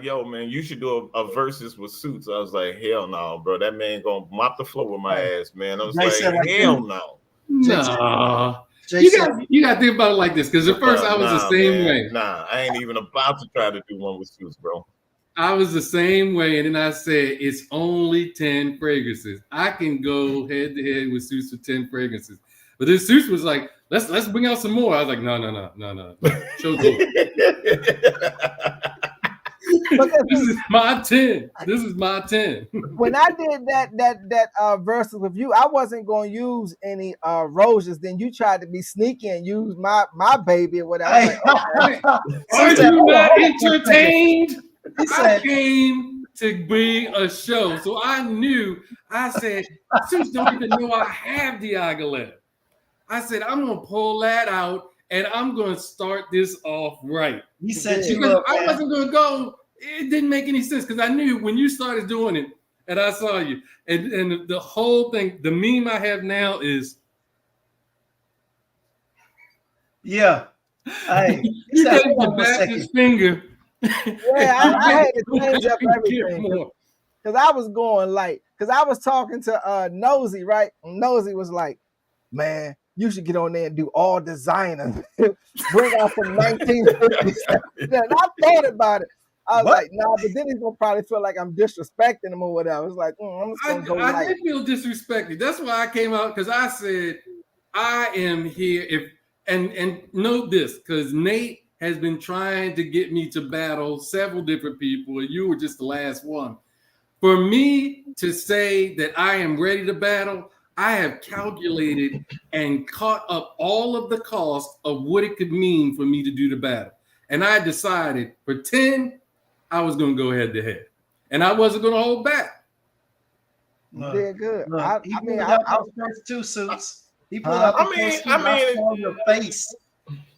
yo, man, you should do a versus with Suits. I was like, hell no, bro. That man gonna mop the floor with my ass, man. I was They said like, like hell that. no. Nah. Jason, You got to think about it like this, because at first I was the same way. Nah, I ain't even about to try to do one with Suits, bro. I was the same way, and then I said it's only 10 fragrances. I can go head to head with Suits with 10 fragrances. But then Suits was like, let's bring out some more. I was like, no. Show's over. This is my 10. This is my 10. when I did that versus with you, I wasn't going to use any roses. Then you tried to be sneaky and use my baby or whatever. Hey. Like, okay. Are you not entertained? He I said, came to bring a show, so I said, Suits don't even know I have the Diagolette. I said, I'm gonna pull that out and I'm gonna start this off right. he said you Because up, I man. wasn't gonna go. It didn't make any sense because I knew when you started doing it, and I saw you, and the whole thing, the meme I have now is, Yeah. Hey, you said, gave hold the on one Baptist second. finger. Yeah, I had to change up everything More. because I was going like, because I was talking to Nosy, right? And Nosy was like, man, you should get on there and do all designer. Bring out some 1950s. And I thought about it. I was like, nah, but then he's gonna probably feel like I'm disrespecting him or whatever. It's like, I'm just gonna go I like, did feel disrespected. That's why I came out, because I said I am here. And note this, because Nate has been trying to get me to battle several different people, and you were just the last one. For me to say that I am ready to battle, I have calculated and caught up all of the cost of what it could mean for me to do the battle. And I decided for 10, I was going to go head to head. And I wasn't going to hold back. yeah, good. Look, he I mean, pulled out those first 2 Suits. He pulled out the first 2. I saw your face.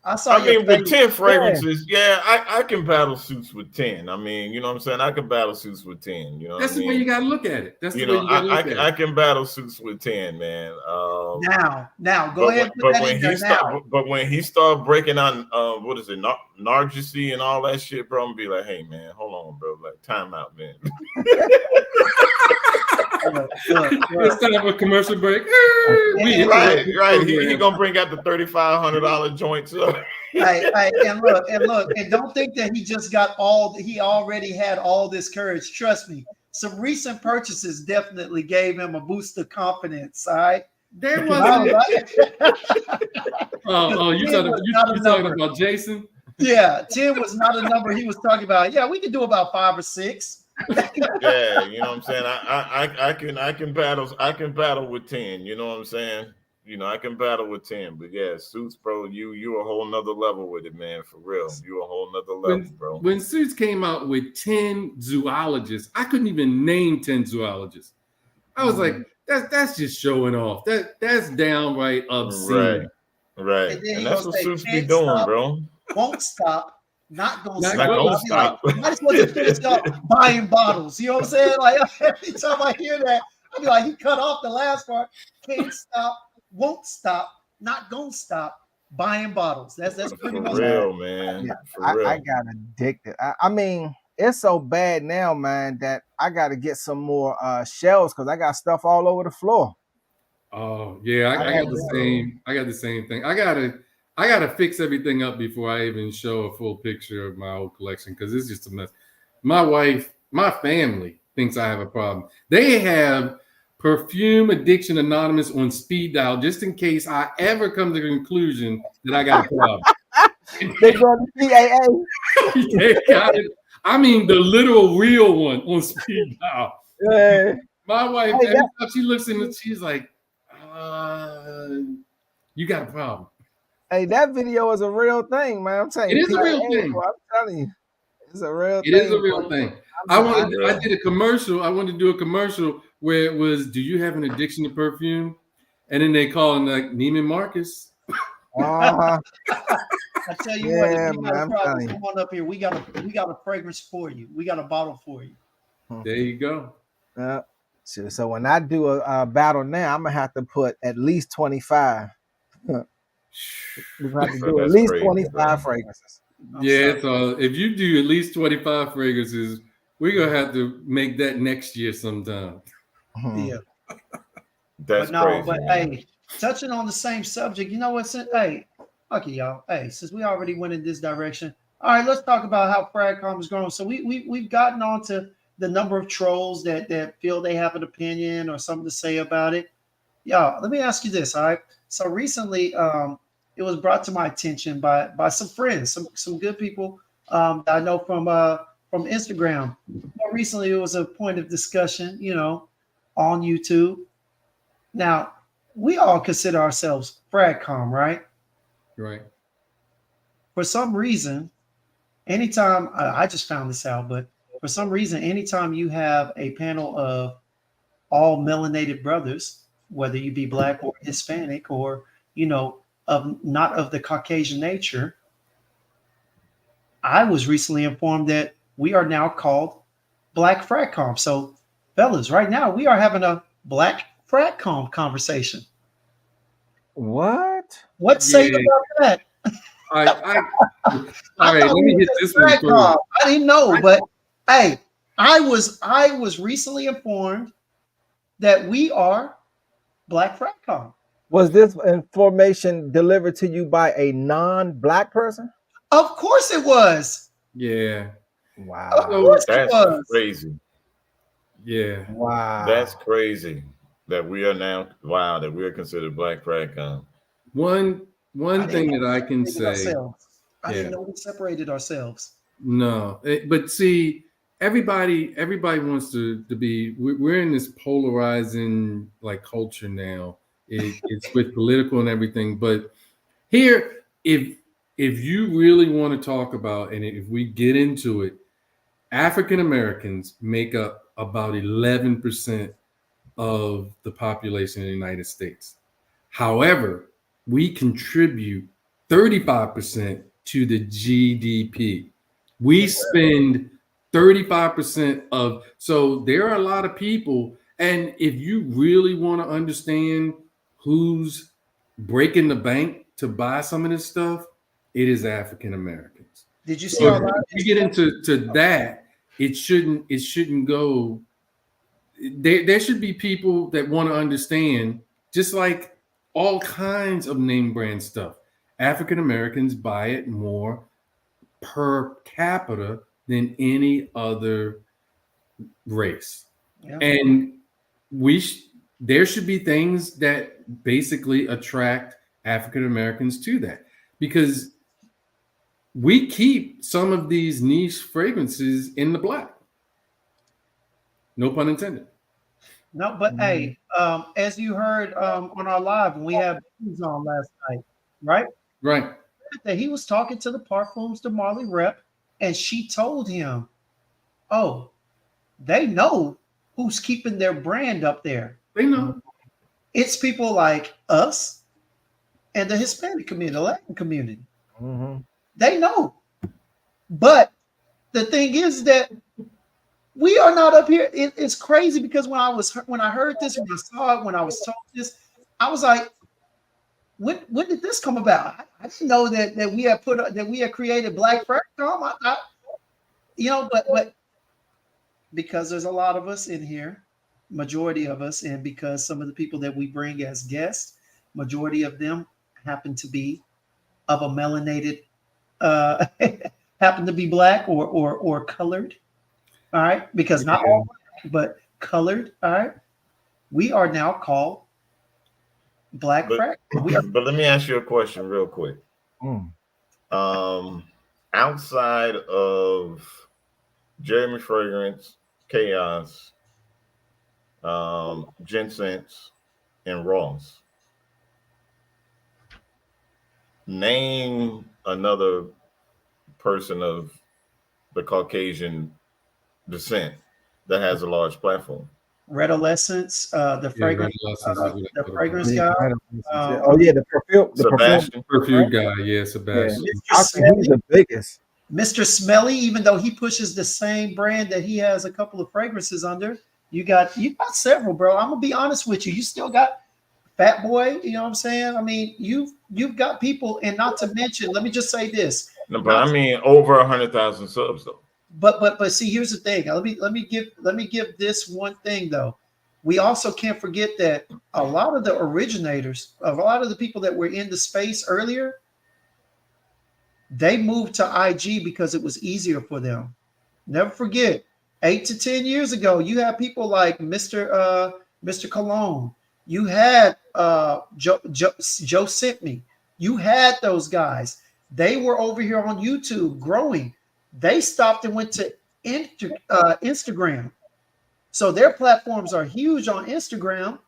I saw your face. With 10 fragrances, I can battle Suits with 10. I mean, you know what I'm saying? I can battle Suits with 10. You know, that's the way you got to look at it. That's the way you got to look at it. I can battle Suits with 10, man. Now, go ahead. But when he started breaking on, what is it, Narcissi and all that shit, bro, I'm gonna be like, hey, man, hold on, bro, like, time out, man. It's time for a commercial break. Right. He gonna bring out the $3,500 joints. Hey, and look, and don't think that he just got he already had all this courage. Trust me, some recent purchases definitely gave him a boost of confidence. All right. There was. You talking about Jason? Yeah, 10 was not a number he was talking about. Yeah, we can do about 5 or 6. Yeah, you know what I'm saying. I can battle with 10. You know what I'm saying. You know, I can battle with 10, but yeah, Suits, bro, you a whole nother level with it, man. For real. You a whole nother level, bro. When Suits came out with 10 zoologists, I couldn't even name 10 zoologists. I was like, that's just showing off. That's downright obscene. Right. then And he that's gonna what say, Suits be "Can't doing, stop, bro. won't stop, not gonna Not stop." Not gonna gonna I'll be like, stop. I just want to finish up buying bottles. You know what I'm saying? Like every time I hear that, I'll be like, he cut off the last part. Can't stop, won't stop, not gonna stop buying bottles. That's pretty For much real, man. Yeah, For real. I got addicted. I mean, it's so bad now, man, that I got to get some more shelves because I got stuff all over the floor. Oh yeah, I Man, got the bro. same. I got the same thing. I gotta fix everything up before I even show a full picture of my old collection because it's just a mess. My wife, my family thinks I have a problem. They have Perfume Addiction Anonymous on speed dial just in case I ever come to the conclusion that I got a problem. They go to CAA. They got it. I mean, the literal real one on speed dial. Yeah. My wife, Hey, every time she looks in it, she's like, you got a problem. Hey, that video is a real thing, man. I'm telling It you, is a real PAA, thing. boy, I'm telling you, it's a real It thing. is a real thing. I did a commercial. I wanted to do a commercial where it was, do you have an addiction to perfume? And then they call him like Neiman Marcus. Uh-huh. I tell you what, Yeah, if you got man, a I'm problem, telling you. come on up here. We got a fragrance for you. We got a bottle for you. There you go. So when I do a battle now, I'm gonna have to put at least 25. We're gonna have to do at That's least crazy, 25 bro. fragrances. Yeah, so if you do at least 25 fragrances, we're gonna have to make that next year sometime. Yeah. That's But no, crazy, but man. hey, touching on the same subject, you know what's hey, okay, y'all. Hey, since we already went in this direction, all right, let's talk about how Fragcom is growing. So we've gotten on to the number of trolls that feel they have an opinion or something to say about it. Yeah, let me ask you this, all right. So recently, it was brought to my attention by some friends, some good people that I know from Instagram. More recently, it was a point of discussion, on YouTube. Now, we all consider ourselves Fragcom, right? Right. For some reason, anytime I just found this out, but for some reason, anytime you have a panel of all melanated brothers, whether you be black or Hispanic or of not of the Caucasian nature, I was recently informed that we are now called Black Fragcom. So, fellas, right now we are having a Black Fragcom conversation. What? What say Yeah. about that? All right, let me hit this one first. I didn't know, but hey, I was recently informed that we are Black Fragcom. Was this information delivered to you by a non-black person? Of course it was. Yeah. Wow. Of course it That's was. crazy. Yeah. Wow. That's crazy that we are now, that we are considered Black Fragcom. One thing that I can say. I didn't know we separated ourselves. No, but see, everybody wants to be. We're in this polarizing like culture now. It's with political and everything. But here, if you really want to talk about, and if we get into it, African Americans make up about 11% of the population in the United States. However, we contribute 35% to the GDP. We spend 35% of, so there are a lot of people. And if you really want to understand who's breaking the bank to buy some of this stuff, it is African Americans. Did you see So our live? if you get into that, it shouldn't go. There should be people that want to understand, just like all kinds of name brand stuff. African Americans buy it more per capita than any other race. Yeah. And there should be things that basically attract African Americans to that, because we keep some of these niche fragrances in the black. No pun intended. No, but hey, as you heard on our live when we had Beans on last night, right? Right. That he was talking to the Parfums de Marley rep, and she told him, "Oh, they know who's keeping their brand up there. They know. It's people like us and the Hispanic community, the Latin community. Mm-hmm. They know. But the thing is that we are not up here. It's crazy because when I heard this, when I saw it, when I was told this, I was like, when did this come about? I didn't know that we had created Black Fracom. I thought, but because there's a lot of us in here, majority of us, and because some of the people that we bring as guests, majority of them happen to be of a melanated, happen to be Black or colored. All right, because not all Black, but colored. All right, we are now called Black Frack. But let me ask you a question real quick. Outside of Jeremy Fragrance, Chaos, Jensen's, and Ross, name another person of the Caucasian descent that has a large platform. Redolescence, the fragrance, the fragrance guy. The perfume guy. Yeah, Sebastian. Yeah. He's the biggest. Mr. Smelly, even though he pushes the same brand that he has a couple of fragrances under, you got several, bro. I'm gonna be honest with you. You still got Fat Boy. You know what I'm saying? I mean, you've got people, and not to mention, let me just say this. No, but I mean, over 100,000 subs though. But see, here's the thing. Let me give this one thing though. We also can't forget that a lot of the originators, a lot of the people that were in the space earlier, they moved to IG because it was easier for them. Never forget, 8 to 10 years ago, you had people like Mr. Cologne. You had Joe Sent Me. You had those guys. They were over here on YouTube growing. They stopped and went to Instagram. So their platforms are huge on Instagram,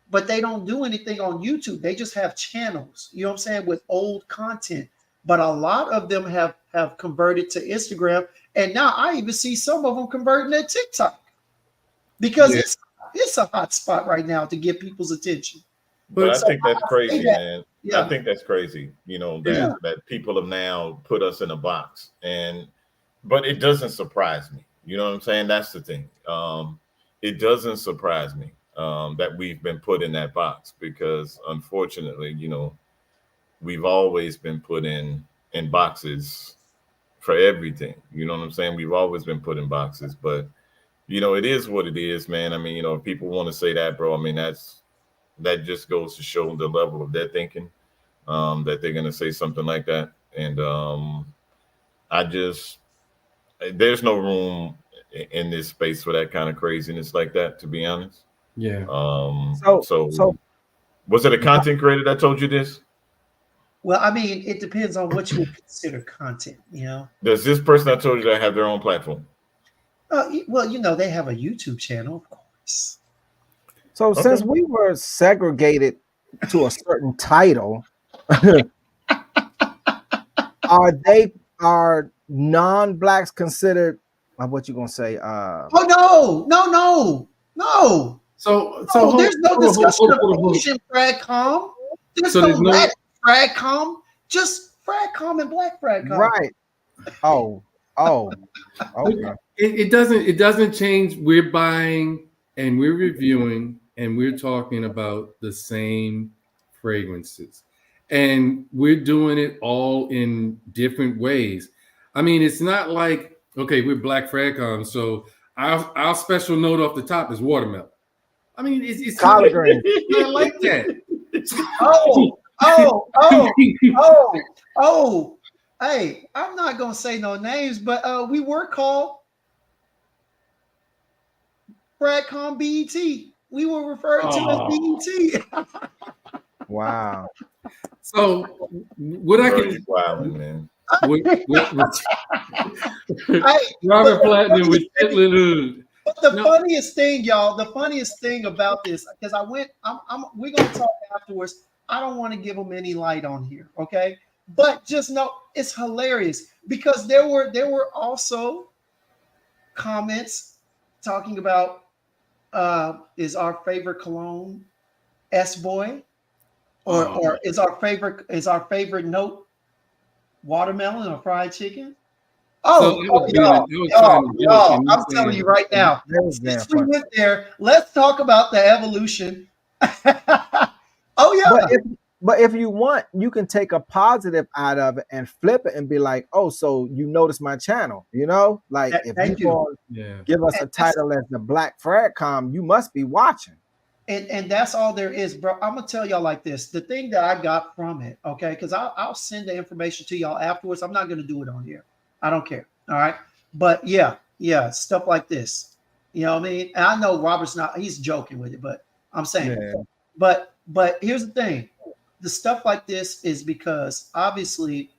but they don't do anything on YouTube. They just have channels, you know what I'm saying, with old content. But a lot of them have converted to Instagram. And now I even see some of them converting to TikTok because it's a hot spot right now to get people's attention. But I think that's crazy, man. Yeah. I think that's crazy, that people have now put us in a box. But it doesn't surprise me. You know what I'm saying? That's the thing. It doesn't surprise me that we've been put in that box because unfortunately, we've always been put in boxes for everything. You know what I'm saying? We've always been put in boxes, but it is what it is, man. I mean, if people want to say that, bro, I mean, that just goes to show the level of their thinking, that they're going to say something like that. And there's no room in this space for that kind of craziness like that, to be honest. Yeah. So was it a content creator that told you this? Well, I mean, it depends on what you would consider content, Does this person that told you that have their own platform? Well, they have a YouTube channel, of course. So since we were segregated to a certain title, are non-blacks considered? What you gonna say? No. So there's no discussion of Asian fragcom. There's no Latin fragcom. Just fragcom and Black fragcom. Right. Oh. Okay. It doesn't change. We're buying and we're reviewing and we're talking about the same fragrances, and we're doing it all in different ways. I mean, it's not like, okay, we're Black Fragcom, so our special note off the top is watermelon. I mean, it's collard green. Not like that. Hey, I'm not gonna say no names, but we were called Fragcom BET. We were referred to as BET. Wow. So what I can man. Robert Platinum with Chitlin Hood. the No. funniest thing, y'all, the funniest thing about this, because we're gonna talk afterwards. I don't want to give them any light on here, okay? But just know it's hilarious because there were also comments talking about is our favorite cologne S Boy, or is our favorite note watermelon or fried chicken? So Oh, I was y'all, trying to joke, and you I'm telling you saying, right now, That was damn since we funny. went there, let's talk about the evolution. Oh But yeah, if you want, you can take a positive out of it and flip it and be like, oh, so you notice my channel, like if you thank you. go yeah, give us And a title as the Black Fragcom, you must be watching. and that's all there is, bro. I'm gonna tell y'all like this. The thing that I got from it, okay, because I'll send the information to y'all afterwards. I'm not gonna do it on here. I don't care. All right. But yeah, stuff like this. You know what I mean? And I know Robert's he's joking with it, but I'm saying, Yeah. but here's the thing. The stuff like this is because obviously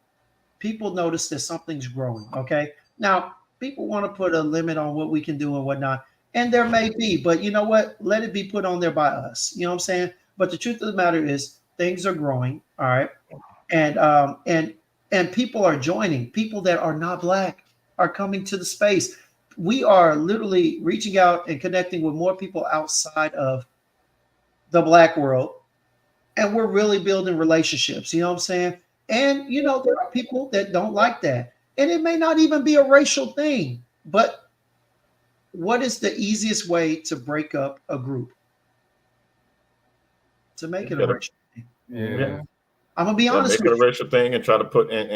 people notice that something's growing. Okay. Now, people want to put a limit on what we can do and whatnot. And there may be, but you know what? Let it be put on there by us. You know what I'm saying? But the truth of the matter is things are growing. All right. And people are joining. People that are not black are coming to the space. We are literally reaching out and connecting with more people outside of the black world, and we're really building relationships. You know what I'm saying? And there are people that don't like that, and it may not even be a racial thing. But what is the easiest way to break up a group? To make it a racial thing. yeah. I'm gonna be Yeah, honest make it with a racial thing and try to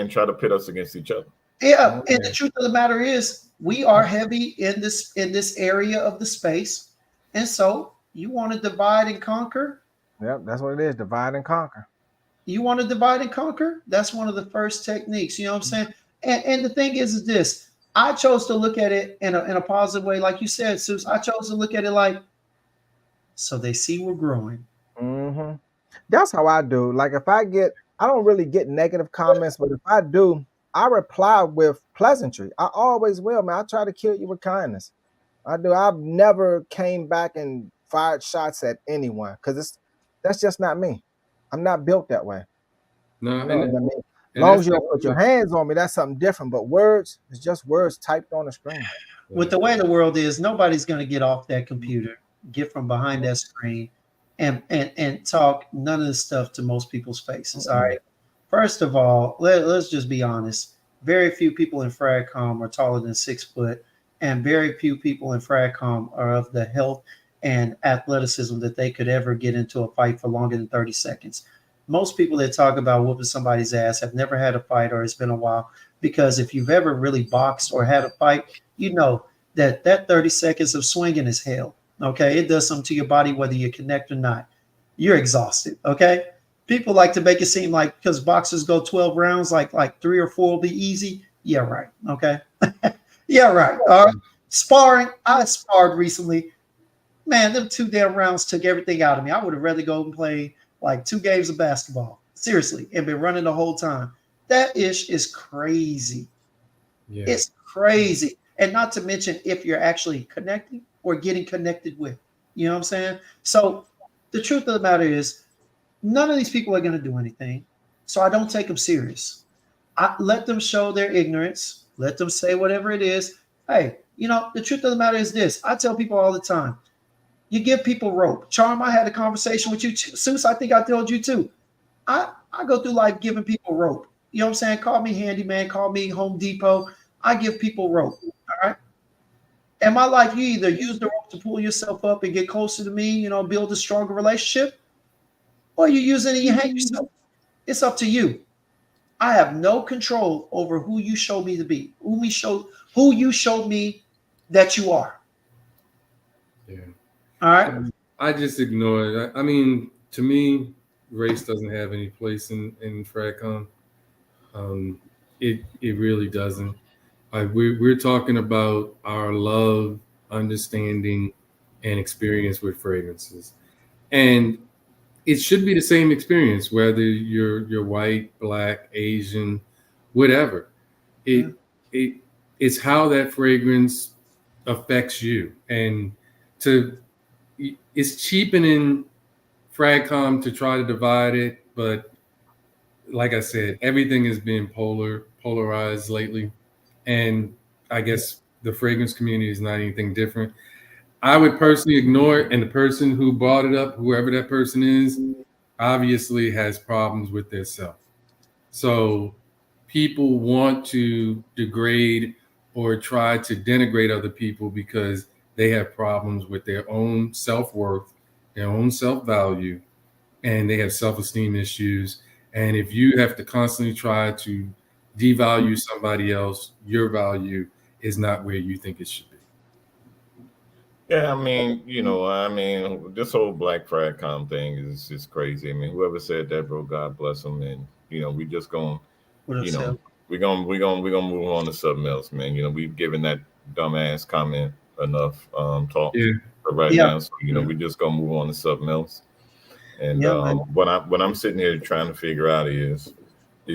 try to pit us against each other. you. Yeah, and the Okay. truth of the matter is, we are heavy in this area of the space, and so you want to divide and conquer. Yep, that's what it is. Divide and conquer. You want to divide and conquer? That's one of the first techniques. You know what I'm saying? And the thing is this. I chose to look at it in a positive way, like you said, Sus. I chose to look at it like, so they see we're growing. Mm-hmm. That's how I do. Like if I don't really get negative comments, but if I do, I reply with pleasantry. I always will, man. I try to kill you with kindness. I do. I've never came back and fired shots at anyone because that's just not me. I'm not built that way. No, You know what I mean? As and long that's as you don't put your hands on me, that's something different. But words, it's just words typed on the screen. With the way the world is, nobody's going to get off that computer, get from behind that screen, and talk none of this stuff to most people's faces. All right. First of all, let's just be honest. Very few people in Fragcom are taller than 6 foot, and very few people in Fragcom are of the health and athleticism that they could ever get into a fight for longer than 30 seconds. Most people that talk about whooping somebody's ass have never had a fight, or it's been a while, because if you've ever really boxed or had a fight, you know that 30 seconds of swinging is hell. Okay. It does something to your body, whether you connect or not. You're exhausted. Okay. People like to make it seem like because boxers go 12 rounds, like 3 or 4 will be easy. Yeah, right. Okay. Yeah, right. All right. Sparring. I sparred recently. Man, them 2 damn rounds took everything out of me. I would have rather go and play like 2 games of basketball. Seriously. And been running the whole time. That ish is crazy. yeah. It's crazy. And not to mention if you're actually connecting or getting connected with. You know what I'm saying? So the truth of the matter is, none of these people are going to do anything. So I don't take them serious. I let them show their ignorance. Let them say whatever it is. Hey, the truth of the matter is this. I tell people all the time, you give people rope. Charm, I had a conversation with you. Seuss, I think I told you too. I go through life giving people rope. You know what I'm saying? Call me handyman, call me Home Depot. I give people rope. All right. In my life, you either use the rope to pull yourself up and get closer to me, build a stronger relationship, or you use it and you hang yourself. It's up to you. I have no control over who you show me to be, who you showed me that you are. Yeah. All right. I just ignore it. I mean, to me, race doesn't have any place in Fragcom. It really doesn't. We're talking about our love, understanding, and experience with fragrances, and it should be the same experience whether you're white, black, Asian, whatever. It's how that fragrance affects you. And it's cheapening Fragcom to try to divide it, but like I said, everything is being polarized lately, and I guess the fragrance community is not anything different. I would personally ignore it, and the person who brought it up, whoever that person is, obviously has problems with their self. So people want to degrade or try to denigrate other people because they have problems with their own self-worth, their own self-value, and they have self-esteem issues. And if you have to constantly try to devalue somebody else, your value is not where you think it should be. Yeah, I mean, this whole Black Fragcom thing is just crazy. I mean, whoever said that, bro, God bless them. And we just gonna, we're gonna move on to something else, man. We've given that dumbass comment enough talk right now. So we just gonna move on to something else. And what I'm sitting here trying to figure out is who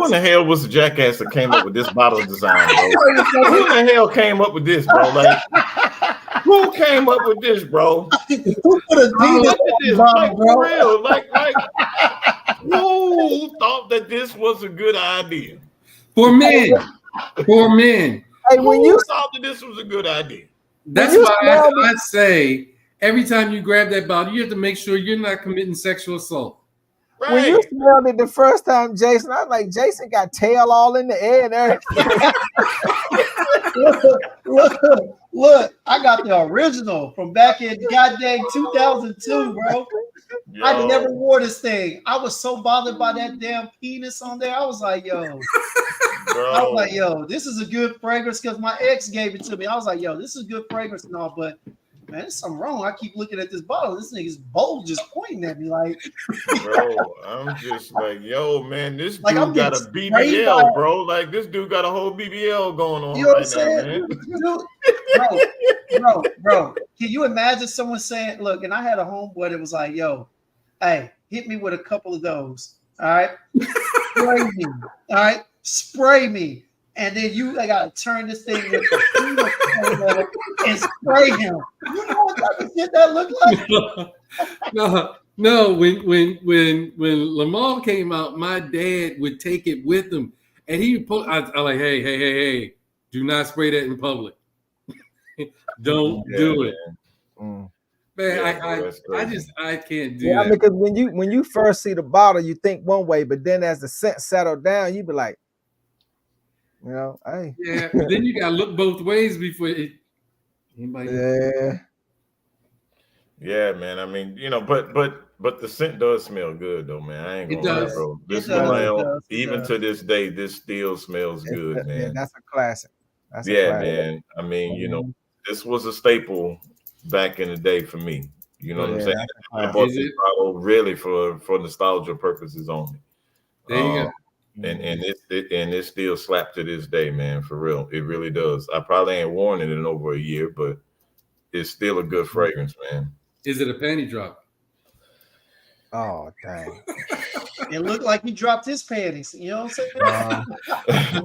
in the hell was the jackass that came up with this bottle design, bro? Who in the hell came up with this, bro? Like, who came up with this, bro? Who put a Look at this, like, for real, like, who thought that this was a good idea? For men. Hey, who thought that this was a good idea? That's why I say every time you grab that bottle, you have to make sure you're not committing sexual assault. Right. When you smelled it the first time, Jason, I was like, Jason got tail all in the air and everything. Look, I got the original from back in goddamn 2002, bro. Yo. I never wore this thing. I was so bothered by that damn penis on there. I was like, yo. This is a good fragrance because my ex gave it to me. I was like, yo, this is good fragrance and all, but man, there's something wrong. I keep looking at this bottle. This nigga's bowl just pointing at me like. Bro, I'm just like, yo, man, this dude got a BBL, bro. Like, this dude got a whole BBL going on right now, man. Bro. Can you imagine someone saying, look, and I had a homeboy that was like, yo, hey, hit me with a couple of those. All right. Spray me. All right. Spray me. And then you got to turn this thing with the and spray him. You know what type of shit that look like? No. When Lamar came out, my dad would take it with him, and he would pull. I like, hey, do not spray that in public. Don't do it, man. I can't do that. Yeah, because when you first see the bottle, you think one way, but then as the scent settled down, you be like. Hey. Yeah, but then you gotta look both ways before anybody. Yeah, man. I mean, but the scent does smell good though, man. I ain't gonna lie, bro. This smell, even to this day, this still smells good, man. Yeah, that's a classic. Man. I mean, this was a staple back in the day for me. You know what I'm saying? I bought this bottle really for nostalgia purposes only. There you go. And it still slaps to this day, man. For real, it really does. I probably ain't worn it in over a year, but it's still a good fragrance, man. Is it a panty drop? Oh dang! It looked like he dropped his panties. You know what I'm saying?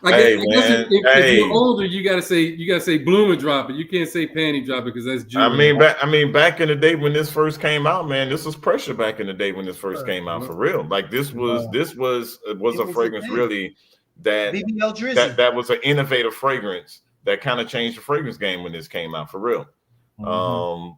If you're older, you gotta say bloomer drop it. You can't say panty drop it because that's juvenile. I mean, back in the day when this first came out, man, this was pressure. Back in the day when this first came out, for real. Like this was a fragrance really that was an innovative fragrance that kind of changed the fragrance game when this came out, for real.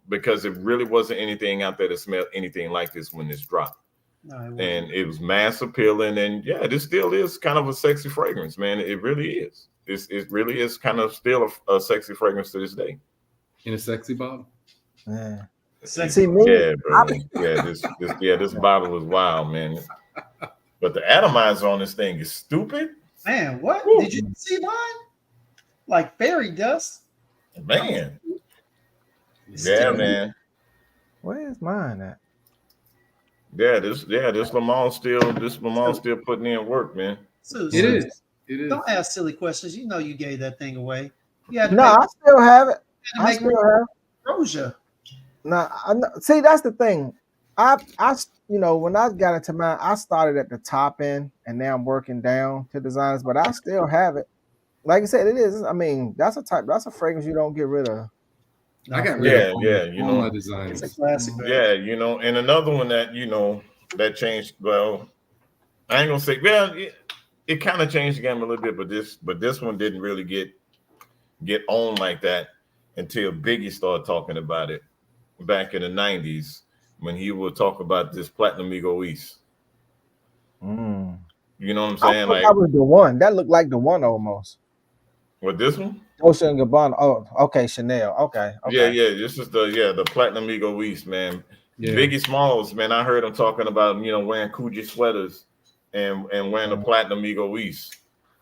Because it really wasn't anything out there that smelled anything like this when this dropped. No, and it was mass appealing, and this still is kind of a sexy fragrance, man. It really is. It really is kind of still a sexy fragrance to this day. In a sexy bottle. Yeah. Sexy. Yeah, bro. This bottle is wild, man. But the atomizer on this thing is stupid. Man, what? Woo. Did you see mine? Like fairy dust. Man. Yeah, man. Where's mine at? This Lamar still putting in work, man. It is. Don't ask silly questions. You know you gave that thing away. I still have it. I still have Rosia. No, see, that's the thing. I when I got into mine, I started at the top end and now I'm working down to designers, but I still have it. like I said, it is. I mean, that's a fragrance you don't get rid of. I got for rid real. of you all know, my It's a designs. classic, man. yeah, and another one that that changed. Well, I ain't gonna say. Well, it kind of changed the game a little bit, but this one didn't really get on like that until Biggie started talking about it back in the '90s when he would talk about this Platinum Ego East. Mm. You know what I'm I saying? thought Like that was the one. That looked like the one almost. with this one. Dolce and Gabbana. Oh, okay, Chanel. Okay, Yeah, okay. yeah. This is the Platinum Ego East, man. Yeah. Biggie Smalls, man. I heard him talking about wearing Coogee sweaters and wearing the Platinum Ego East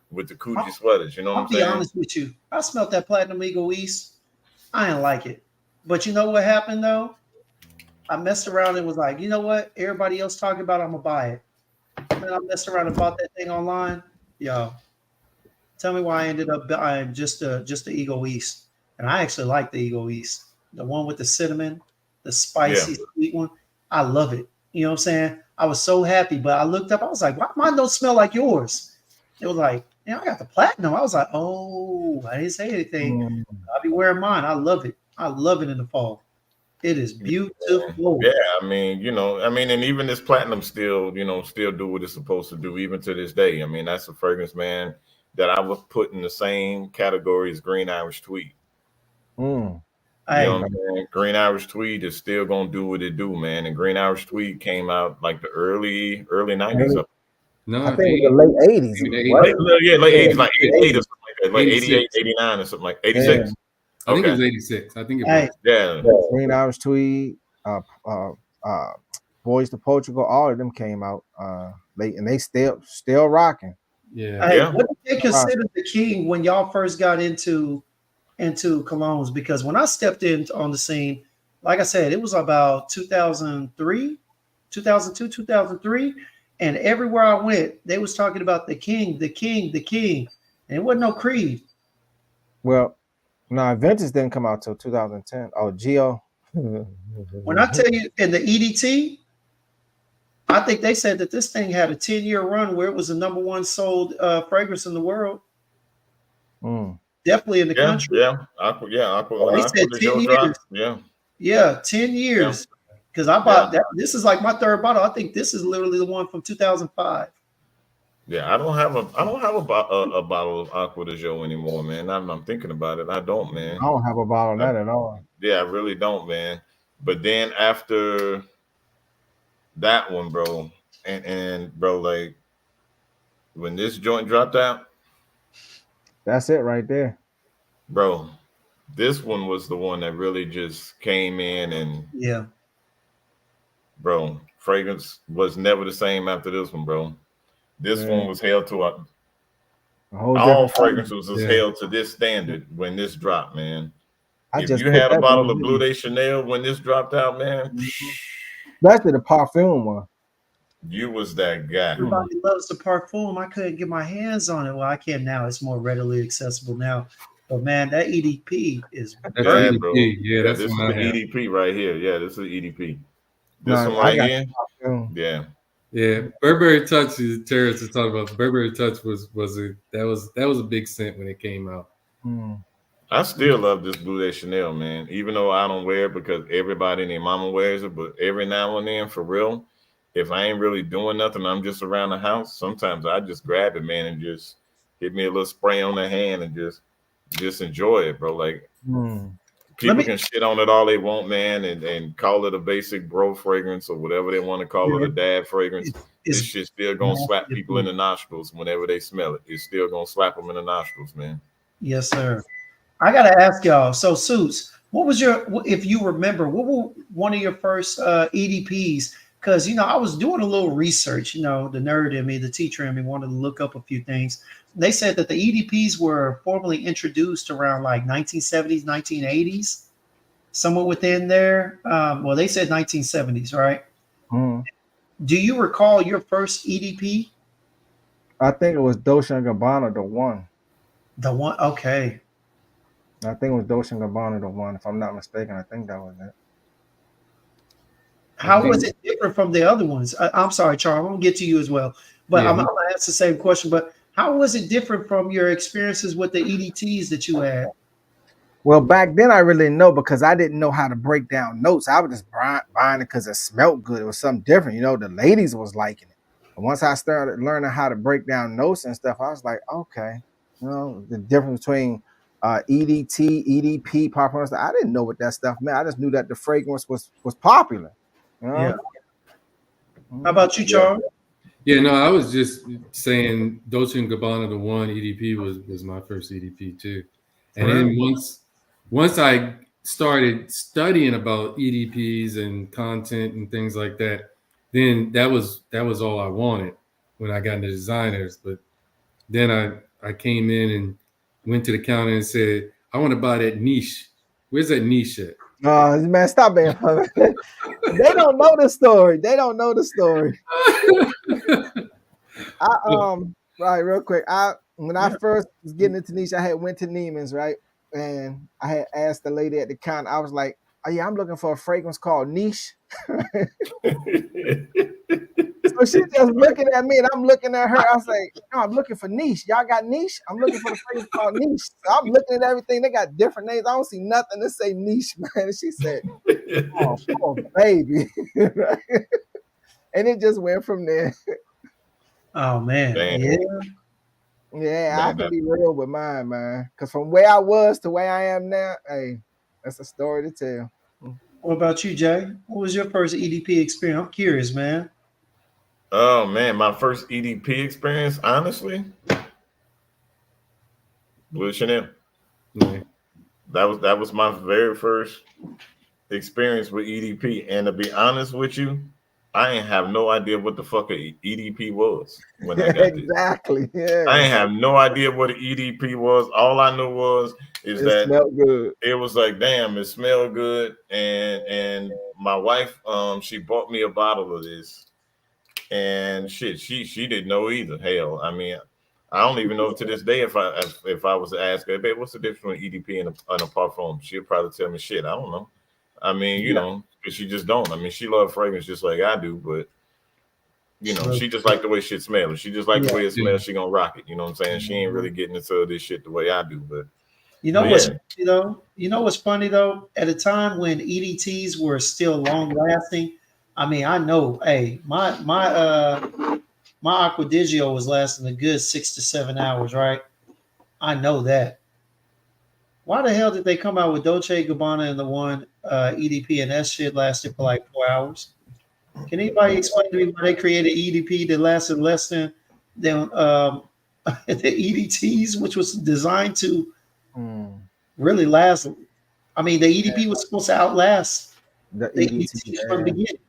with the Coogee sweaters. You know what I'll I'm be saying? honest with you. I smelled that Platinum Eagle East. I didn't like it. But you know what happened though? I messed around and was like, you know what? Everybody else talking about it, I'm gonna buy it. And then I messed around and bought that thing online. Yo, tell me why I ended up buying just the Eagle East. And I actually like the Eagle East. The one with the cinnamon, the Yeah. spicy sweet one. I love it. You know what I'm saying? I was so happy, but I looked up, I was like, why mine don't smell like yours? It was like, I got the platinum. I was like, oh, I didn't say anything. Mm. I'll be wearing mine. I love it. I love it in the fall. It is beautiful. Yeah, and even this platinum still, still do what it's supposed to do, even to this day. I mean, that's a fragrance, man, that I would put in the same category as Green Irish Tweed. Mm. You know Hey, what I'm saying? Green Irish Tweed is still gonna do what it do, man. And Green Irish Tweed came out like the early '90s. No, I think it was the late 80s. maybe the Right? Late Yeah, 80s, like 88 or something like that, like 88, 86. 89 or something like Yeah. 86. I think it was Okay. 86. I think it hey, was. Yeah. Green Irish Tweed, uh, Boys to Portugal, all of them came out late, and they still rocking. Yeah. hey, Yeah. what did they consider the king when y'all first got into colognes? Because when I stepped in on the scene, like I said, it was about 2003, 2002, 2003, and everywhere I went, they was talking about the king, the king, the king, and it wasn't no Creed. Well, no, Vintage didn't come out till 2010. Oh, Geo. When I tell you in the EDT, I think they said that this thing had a 10-year run where it was the number one sold fragrance in the world, Mm. definitely in the Yeah. country. Yeah. Aqua, when They Aqua said de 10 Joe years. dropped. Yeah. Yeah, 10 Yeah. years. Because I bought that. This is like my third bottle. I think this is literally the one from 2005. Yeah, I don't have a bottle of Aqua de Joe anymore, man. I'm thinking about it. I don't, man. I don't have a bottle of that at all. Yeah, I really don't, man. But then after that one, bro, and bro, like when this joint dropped out, That's it right there. bro, this one was the one that really just came in and Yeah. bro, fragrance was never the same after this one, bro. This Yeah. one was held to A whole all different fragrances was Yeah. held to this standard when this dropped, man. I If just you put had a that bottle one of Blue in. Day Chanel when this dropped out, man, Especially the perfume one. you was that guy. Everybody loves the parfum. I couldn't get my hands on it. Well, I can now. It's more readily accessible now. But man, that EDP is That's Yeah, EDP. bro. Yeah, that's This is one I the have. EDP right here. Yeah, this is the EDP. No, This one I right got here. the perfume. Yeah. Yeah, Burberry Touch is Terrence is talking about. Burberry Touch was a big scent when it came out. Mm. I still love this Blue Day Chanel, man. Even though I don't wear it because everybody and their mama wears it, but every now and then, for real, if I ain't really doing nothing, I'm just around the house. Sometimes I just grab it, man, and just hit me a little spray on the hand and just enjoy it, bro. Like Mm. people can shit on it all they want, man, and call it a basic bro fragrance or whatever they want to call it, a dad fragrance. This shit still gonna slap people in the nostrils whenever they smell it. It's still gonna slap them in the nostrils, man. Yes, sir. I gotta ask y'all. So, Suits, what was if you remember, what were one of your first EDPs? Because I was doing a little research. The nerd in me, the teacher in me, wanted to look up a few things. They said that the EDPs were formally introduced around like 1970s, 1980s, somewhere within there. Well, they said 1970s, right? Mm. Do you recall your first EDP? I think it was Dolce and Gabbana, the one. The one, okay. I think it was Dolce and Gabbana, the one. If I'm not mistaken, I think that was it. How was it different from the other ones? I'm sorry, Charles. I'm gonna get to you as well, but I'm gonna ask the same question. But How was it different from your experiences with the EDTs that you had? Well, back then I really didn't know because I didn't know how to break down notes. I was just buying it because it smelled good. It was something different. You know, the ladies was liking it. And once I started learning how to break down notes and stuff, I was like, okay, you know, the difference between EDT, EDP, popular. I didn't know what that stuff meant. I just knew that the fragrance was popular. You Yeah. know? How about you, Charles? Yeah, no, I was just saying Dolce and Gabbana, the one EDP was my first EDP too. And then once I started studying about EDPs and content and things like that, then that was all I wanted when I got into designers. But then I came in and went to the counter and said, I want to buy that niche. Where's that niche at? Man, stop being funny. They don't know the story. They don't know the story. Right, real quick. When I first was getting into niche, I had went to Neiman's, right? And I had asked the lady at the counter, I was like, oh yeah, I'm looking for a fragrance called Niche. So she's just looking at me and I'm looking at her. I was like, no, I'm looking for Niche. Y'all got Niche? I'm looking for the fragrance called Niche. So I'm looking at everything. They got different names. I don't see nothing to say Niche, man. And she said, oh, poor baby. And it just went from there. Oh man, Damn. yeah. Yeah, I can be real with mine, man. Because from where I was to where I am now, hey, that's a story to tell. What about you, Jay? What was your first EDP experience? I'm curious, man. Oh man, my first EDP experience, honestly, Blue Chanel. Yeah. That was my very first experience with EDP. And to be honest with you, I ain't have no idea what the fuck a EDP was when I got Exactly. Yeah. I ain't have no idea what an EDP was. All I knew is It that smelled good. it was like, damn, it smelled good. And my wife, she bought me a bottle of this, and shit, she didn't know either. Hell, I mean, I don't even know to this day if I was to ask her, babe, what's the difference between EDP and a parfum? She'll probably tell me, shit, I don't know. I mean, you know, because she just don't. I mean, she loves fragrance just like I do, but you know, she just like the way shit smells. She just like the way it smells. She gonna rock it. You know what I'm saying? She ain't really getting into this shit the way I do. But You know what's you know what's funny though? At a time when EDTs were still long lasting, I mean, I know, hey, my Aqua Digio was lasting a good 6 to 7 hours, right? I know that. Why the hell did they come out with Dolce & Gabbana and the one EDP and that shit lasted for like 4 hours? Can anybody explain to me why they created EDP that lasted less than the EDTs, which was designed to really last? I mean, the EDP was supposed to outlast the EDT from the beginning.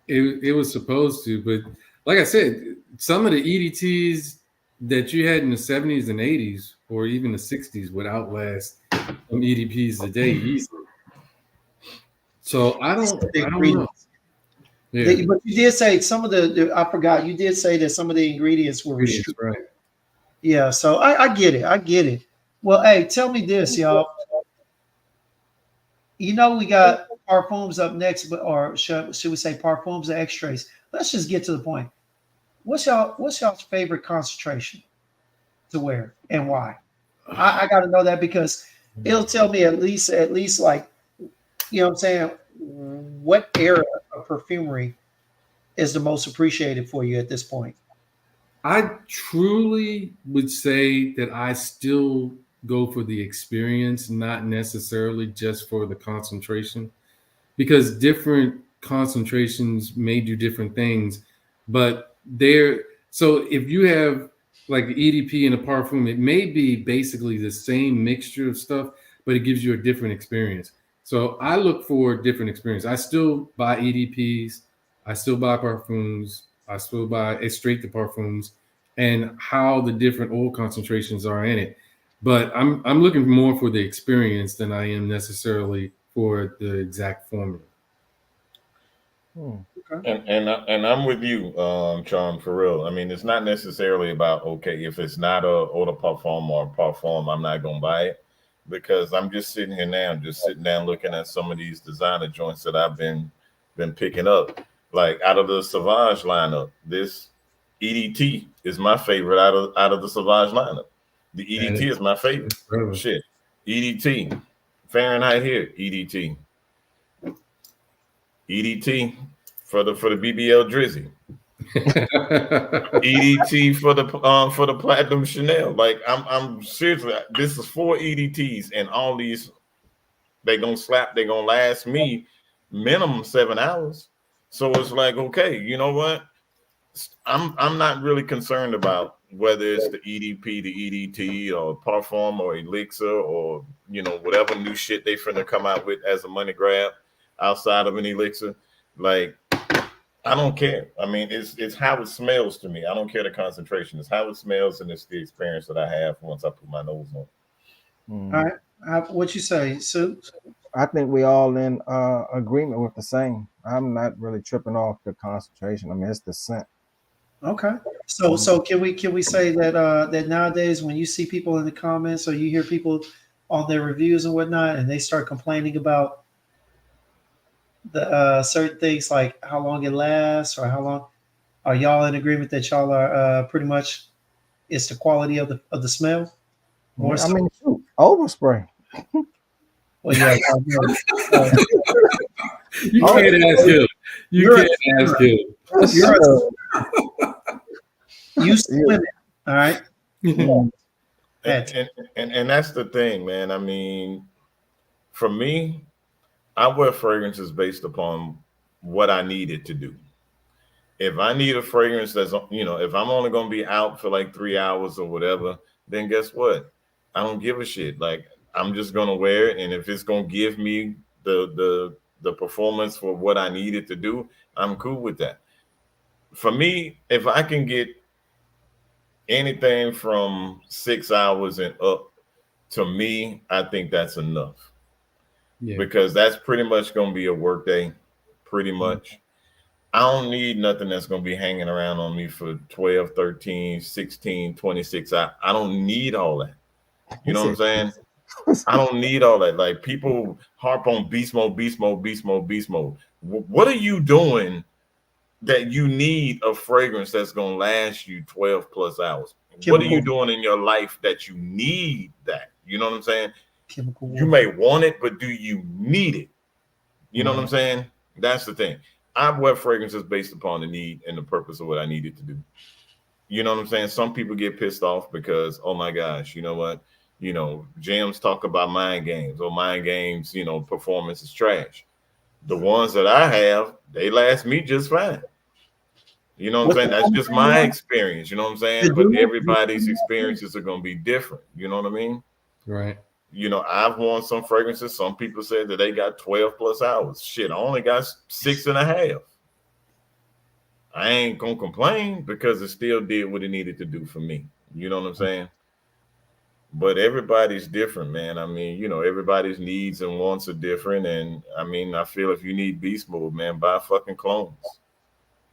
It was supposed to, but like I said, some of the EDTs that you had in the 70s and 80s or even the 60s would outlast some EDPs today easily. So I don't know. Yeah. But you did say some of I forgot, you did say that some of the ingredients were restricted. Right. Yeah, so I get it. I get it. Well, hey, tell me this, y'all. You know, we got parfums up next, but or should we say parfums or extrays? Let's just get to the point. What's y'all's favorite concentration to wear and why? I got to know that because it'll tell me at least like, you know what I'm saying, what era of perfumery is the most appreciated for you at this point? I truly would say that I still go for the experience, not necessarily just for the concentration, because different concentrations may do different things. But so if you have like EDP and a parfum, it may be basically the same mixture of stuff, but it gives you a different experience. So I look for different experience. I still buy EDPs, I still buy parfums, I still buy straight to parfums, and how the different oil concentrations are in it. But I'm looking more for the experience than I am necessarily for the exact formula. Okay. And I'm with you, Charm, for real. I mean, it's not necessarily about, okay, if it's not a eau de parfum or a parfum, I'm not gonna buy it, because I'm just sitting here now, just sitting down looking at some of these designer joints that I've been picking up. Like out of the Sauvage lineup, this EDT is my favorite out of the Sauvage lineup. The EDT is my favorite. Brother. Shit. EDT. Fahrenheit here. EDT. EDT for the BBL Drizzy. EDT for the Platinum Chanel. Like I'm seriously, this is 4 EDTs, and all these they gonna last me minimum 7 hours. So it's like, okay, you know what? I'm not really concerned about whether it's the EDP, the EDT, or Parfum or Elixir, or whatever new shit they finna come out with as a money grab outside of an Elixir. Like, I don't care. I mean, it's how it smells to me. I don't care the concentration. It's how it smells, and it's the experience that I have once I put my nose on. All right. What you say, Sue? I think we all in agreement with the same. I'm not really tripping off the concentration. I mean, it's the scent. Okay. So can we say that that nowadays when you see people in the comments or you hear people on their reviews and whatnot, and they start complaining about the certain things like how long it lasts or how long, are y'all in agreement that y'all are pretty much it's the quality of the smell? More I so? mean, shoot, overspray. Well, yeah. You can't ask him. You can't ask him. You swim it, all right? And that's the thing, man. I mean, for me, I wear fragrances based upon what I need it to do. If I need a fragrance that's, if I'm only going to be out for like 3 hours or whatever, then guess what? I don't give a shit. Like, I'm just going to wear it. And if it's going to give me the performance for what I need it to do, I'm cool with that. For me, if I can get anything from 6 hours and up, to me, I think that's enough. Yeah. Because that's pretty much going to be a work day, pretty much. I don't need nothing that's going to be hanging around on me for 12, 13, 16, 26 hours. I don't need all that. You know what I'm saying? I don't need all that. Like, people harp on beast mode, beast mode, beast mode, beast mode. What are you doing that you need a fragrance that's going to last you 12 plus hours? What are you doing in your life that you need that? You know what I'm saying? You may want it, but do you need it? You know what I'm saying? That's the thing. I wear fragrances based upon the need and the purpose of what I need it to do. You know what I'm saying? Some people get pissed off because, oh my gosh, you know what? Jams talk about mind games, or mind games, performance is trash. The ones that I have, they last me just fine. You know what I'm saying? That's just my experience. You know what I'm saying? But everybody's experiences are going to be different. You know what I mean? Right. I've worn some fragrances. Some people said that they got 12 plus hours. Shit, I only got 6.5. I ain't going to complain because it still did what it needed to do for me. You know what I'm saying? But everybody's different, man. I mean, everybody's needs and wants are different. And I mean, I feel if you need beast mode, man, buy fucking clones.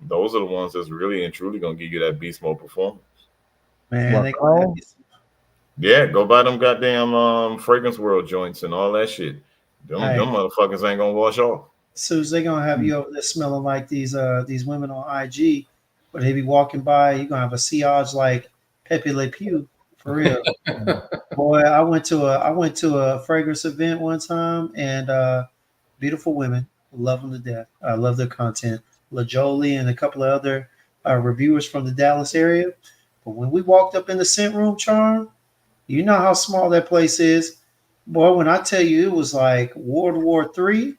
Those are the ones that's really and truly going to give you that beast mode performance. Man, yeah, go buy them goddamn Fragrance World joints and all that shit. Them motherfuckers ain't gonna wash off. Suze, they gonna have you over there smelling like these women on IG, but they be walking by, you're gonna have a sillage like Pepe Le Pew, for real. Boy, I went to a fragrance event one time, and beautiful women, love them to death. I love their content. LaJolie and a couple of other reviewers from the Dallas area. But when we walked up in the scent room, Charm, you know how small that place is. Boy, when I tell you it was like World War III,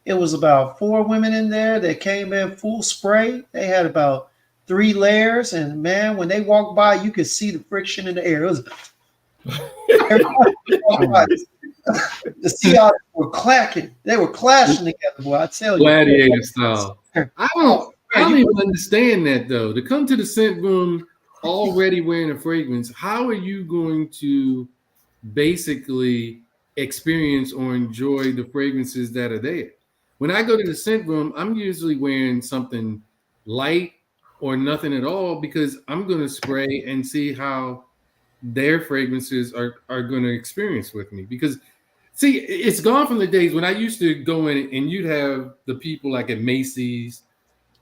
it was about 4 women in there that came in full spray. They had about 3 layers. And man, when they walked by, you could see the friction in the air. It was the sea were clacking. They were clashing together, boy. I tell you. Gladiator style. I don't even understand that though. To come to the scent room already wearing a fragrance, how are you going to basically experience or enjoy the fragrances that are there? When I go to the scent room, I'm usually wearing something light or nothing at all because I'm going to spray and see how their fragrances are going to experience with me. Because, see, it's gone from the days when I used to go in and you'd have the people like at Macy's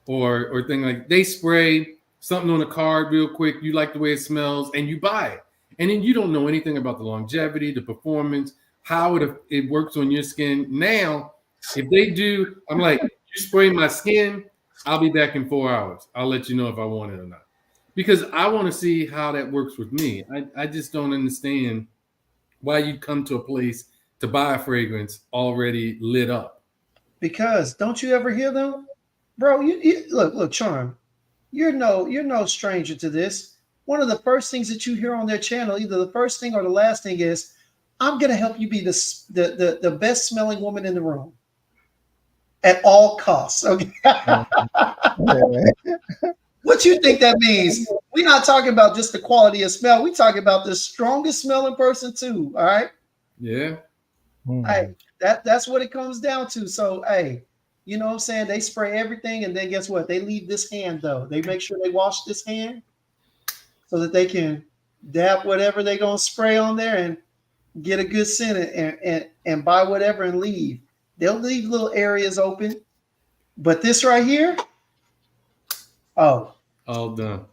or thing like they spray something on a card real quick. You like the way it smells, and you buy it. And then you don't know anything about the longevity, the performance, how it works on your skin. Now, if they do, I'm like, you spray my skin, I'll be back in 4 hours. I'll let you know if I want it or not. Because I want to see how that works with me. I just don't understand why you come to a place to buy a fragrance already lit up. Because don't you ever hear them, bro? You look, Charm. You're no stranger to this. One of the first things that you hear on their channel, either the first thing or the last thing, is, "I'm gonna help you be the best smelling woman in the room at all costs." Okay. What you think that means? We're not talking about just the quality of smell. We're talking about the strongest smelling person too. All right. Yeah. Hey, that's what it comes down to. So, hey, you know what I'm saying? They spray everything, and then guess what? They leave this hand though. They make sure they wash this hand so that they can dab whatever they're gonna spray on there and get a good scent and buy whatever and leave. They'll leave little areas open, but this right here, oh, all done.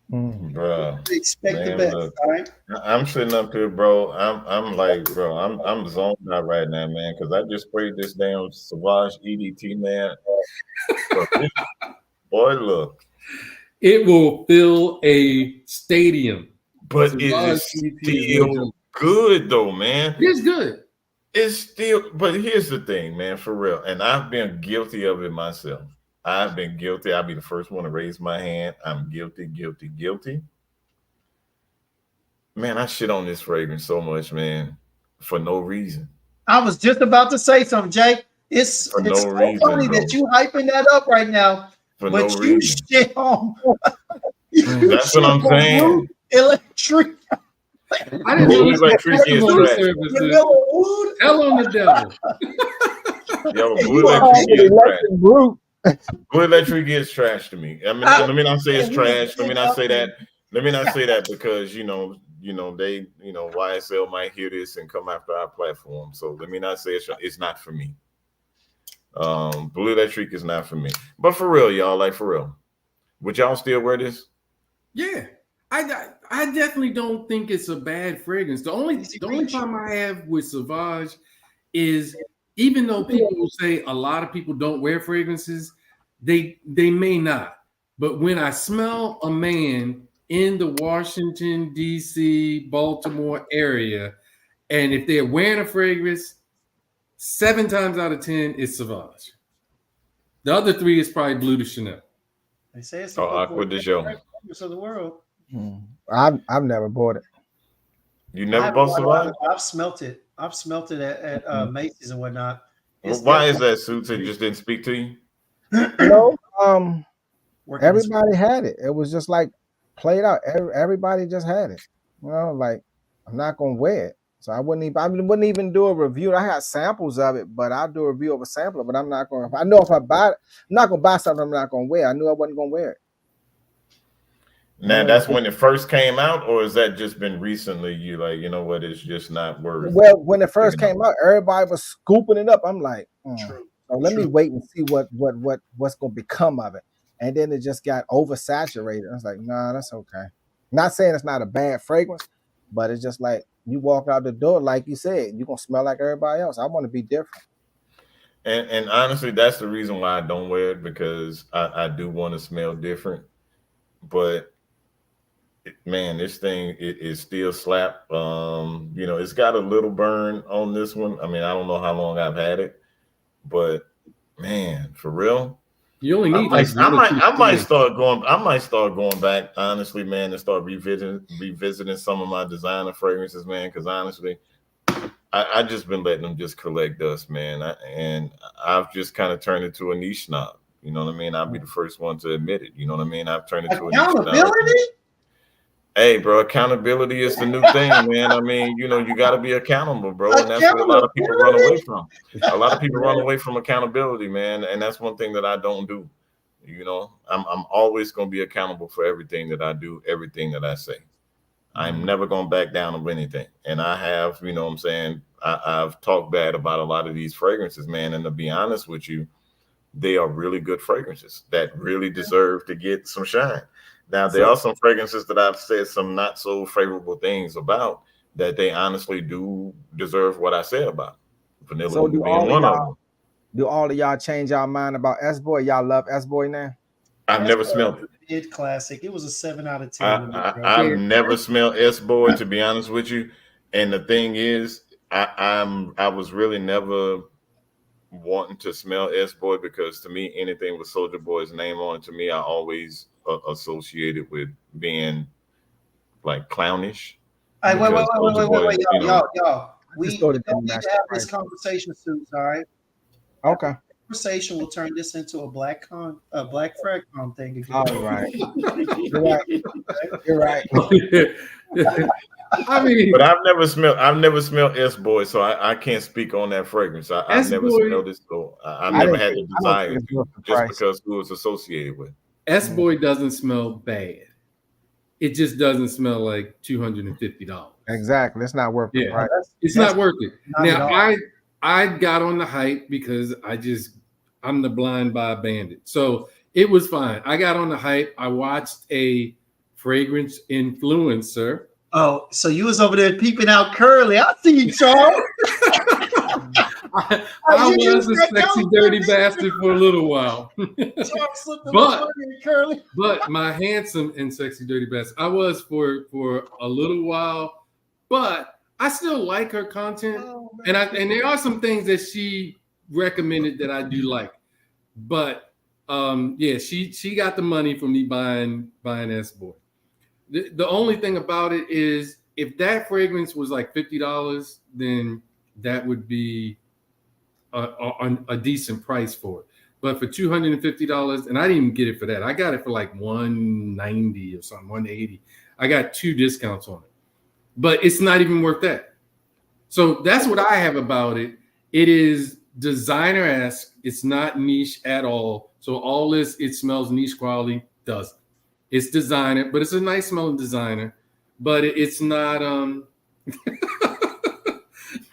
Bro, expect man, the best. look, All right. I'm sitting up here, bro. I'm like, bro, I'm zoned out right now, man, because I just sprayed this damn Sauvage EDT, man. Boy, look. It will fill a stadium. But it is still good though, man. It's good. It's still, but here's the thing, man, for real. And I've been guilty of it myself. I've been guilty. I'll be the first one to raise my hand. I'm guilty. Man, I shit on this fragrance so much, man, for no reason. I was just about to say something, Jay. It's For no so reason, funny bro. that you hyping that up right now. For but no you reason. shit on. That's what I'm saying. Electric. I didn't know electric is trash. Hell on the devil. Yo, Blue Electric is trash. Blue Electric is trash to me. I mean, let me not say it's trash. Let me not say that. Let me not say that because they YSL might hear this and come after our platform. So let me not say it's not for me. Blue Electric is not for me. But for real, y'all, like for real, would y'all still wear this? Yeah, I definitely don't think it's a bad fragrance. The only problem I have with Sauvage is, even though people will say a lot of people don't wear fragrances, they may not. But when I smell a man in the Washington, D.C., Baltimore area, and if they're wearing a fragrance, 7 times out of 10 it's Sauvage. The other 3 is probably Bleu de Chanel. They say it's Aqua de Joe. Of the world. I've never bought it. You never bought Sauvage? I've smelt it. I've smelt it at Macy's and whatnot. Well, why is that, Suits? It just didn't speak to you? No, everybody had it. It was just like played out. Everybody just had it. You know, like, I'm not gonna wear it, so I wouldn't even do a review. I had samples of it, but I'll do a review of a sampler. But I'm not gonna. I know if I buy it, I'm not gonna buy something I'm not gonna wear. I knew I wasn't gonna wear it. Now that's when it first came out, or has that just been recently? You like, you know what? It's just not worth. Well, when it first came out, everybody was scooping it up. I'm like, so let me wait and see what's gonna become of it. And then it just got oversaturated. I was like, nah, that's okay. Not saying it's not a bad fragrance, but it's just like you walk out the door, like you said, you're gonna smell like everybody else. I want to be different. And honestly, that's the reason why I don't wear it, because I do want to smell different. But man, this thing it is still slap. It's got a little burn on this one. I mean, I don't know how long I've had it, but man, for real, you only need. I might start going back, honestly, man, and start revisiting some of my designer fragrances, man. Because honestly, I just been letting them just collect dust, man. And I've just kind of turned into a niche snob. You know what I mean? I'll be the first one to admit it. You know what I mean? I've turned into a niche snob. Hey, bro, accountability is the new thing, man. I mean, you got to be accountable, bro. And that's what a lot of people run away from. A lot of people run away from accountability, man. And that's one thing that I don't do. I'm always going to be accountable for everything that I do, everything that I say. I'm never going to back down on anything. And I have, you know what I'm saying, I've talked bad about a lot of these fragrances, man. And to be honest with you, they are really good fragrances that really deserve to get some shine. Now, there are some fragrances that I've said some not so favorable things about that they honestly do deserve what I said about. Vanilla So being one of them. Do all of y'all change y'all mind about S-Boy? Y'all love S-Boy now? I've never smelled it. Mid classic. It was a 7 out of 10. I've never smelled S-Boy, to be honest with you. And the thing is, I was really never wanting to smell S-Boy because to me, anything with Soulja Boy's name on it, to me, I always associated with being like clownish. Wait, y'all. We don't need to have this conversation soon, all right? Okay. Conversation will turn this into a black frag con thing again. All right. You're right. I mean, but I've never smelled S-Boy, so I can't speak on that fragrance. I've never smelled it, so I never had the desire to, just because who was associated with. S-Boy doesn't smell bad. It just doesn't smell like $250. Exactly. It's not worth it. Right? It's not worth it. Now I got on the hype because I'm the blind buy bandit. So it was fine. I got on the hype. I watched a fragrance influencer. Oh, so you was over there peeping out Curly. I see you, Charles. I was a sexy, dirty bastard for a little while. but my handsome and sexy, dirty bastard, I was for a little while, but I still like her content. And there are some things that she recommended that I do like. But she got the money for me buying S-Boy. The only thing about it is if that fragrance was like $50, then that would be a decent price for it. But for $250, and I didn't even get it for that. I got it for like $190 or something, $180. I got 2 discounts on it. But it's not even worth that. So that's what I have about it. It is designer-esque. It's not niche at all. So all this, it smells niche quality, doesn't. It's designer, but it's a nice smelling designer. But it's not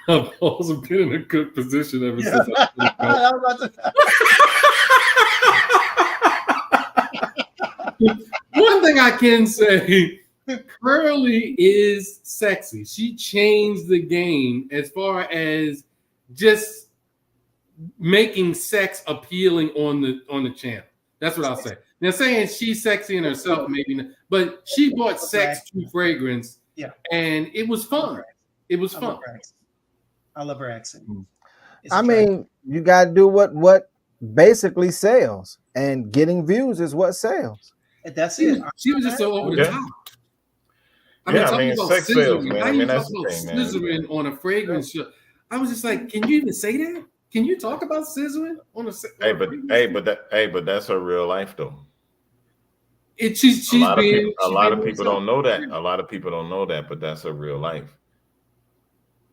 I've also been in a good position ever since One thing I can say, Curly is sexy. She changed the game as far as just making sex appealing on the channel. That's what I'll say. Now, saying she's sexy in herself, maybe not, but she brought sex to fragrance, and it was fun. It was fun. I love her accent. I mean, you got to do what basically sells, and getting views is what sells. And that's it. She was just so over the top. I mean, talking about sex sales, man. How you talk about scissoring on a fragrance show? I was just like, can you even say that? Can you talk about scissoring on a? But that's her real life though. She's a lot of people don't know that. A lot of people don't know that, but that's her real life.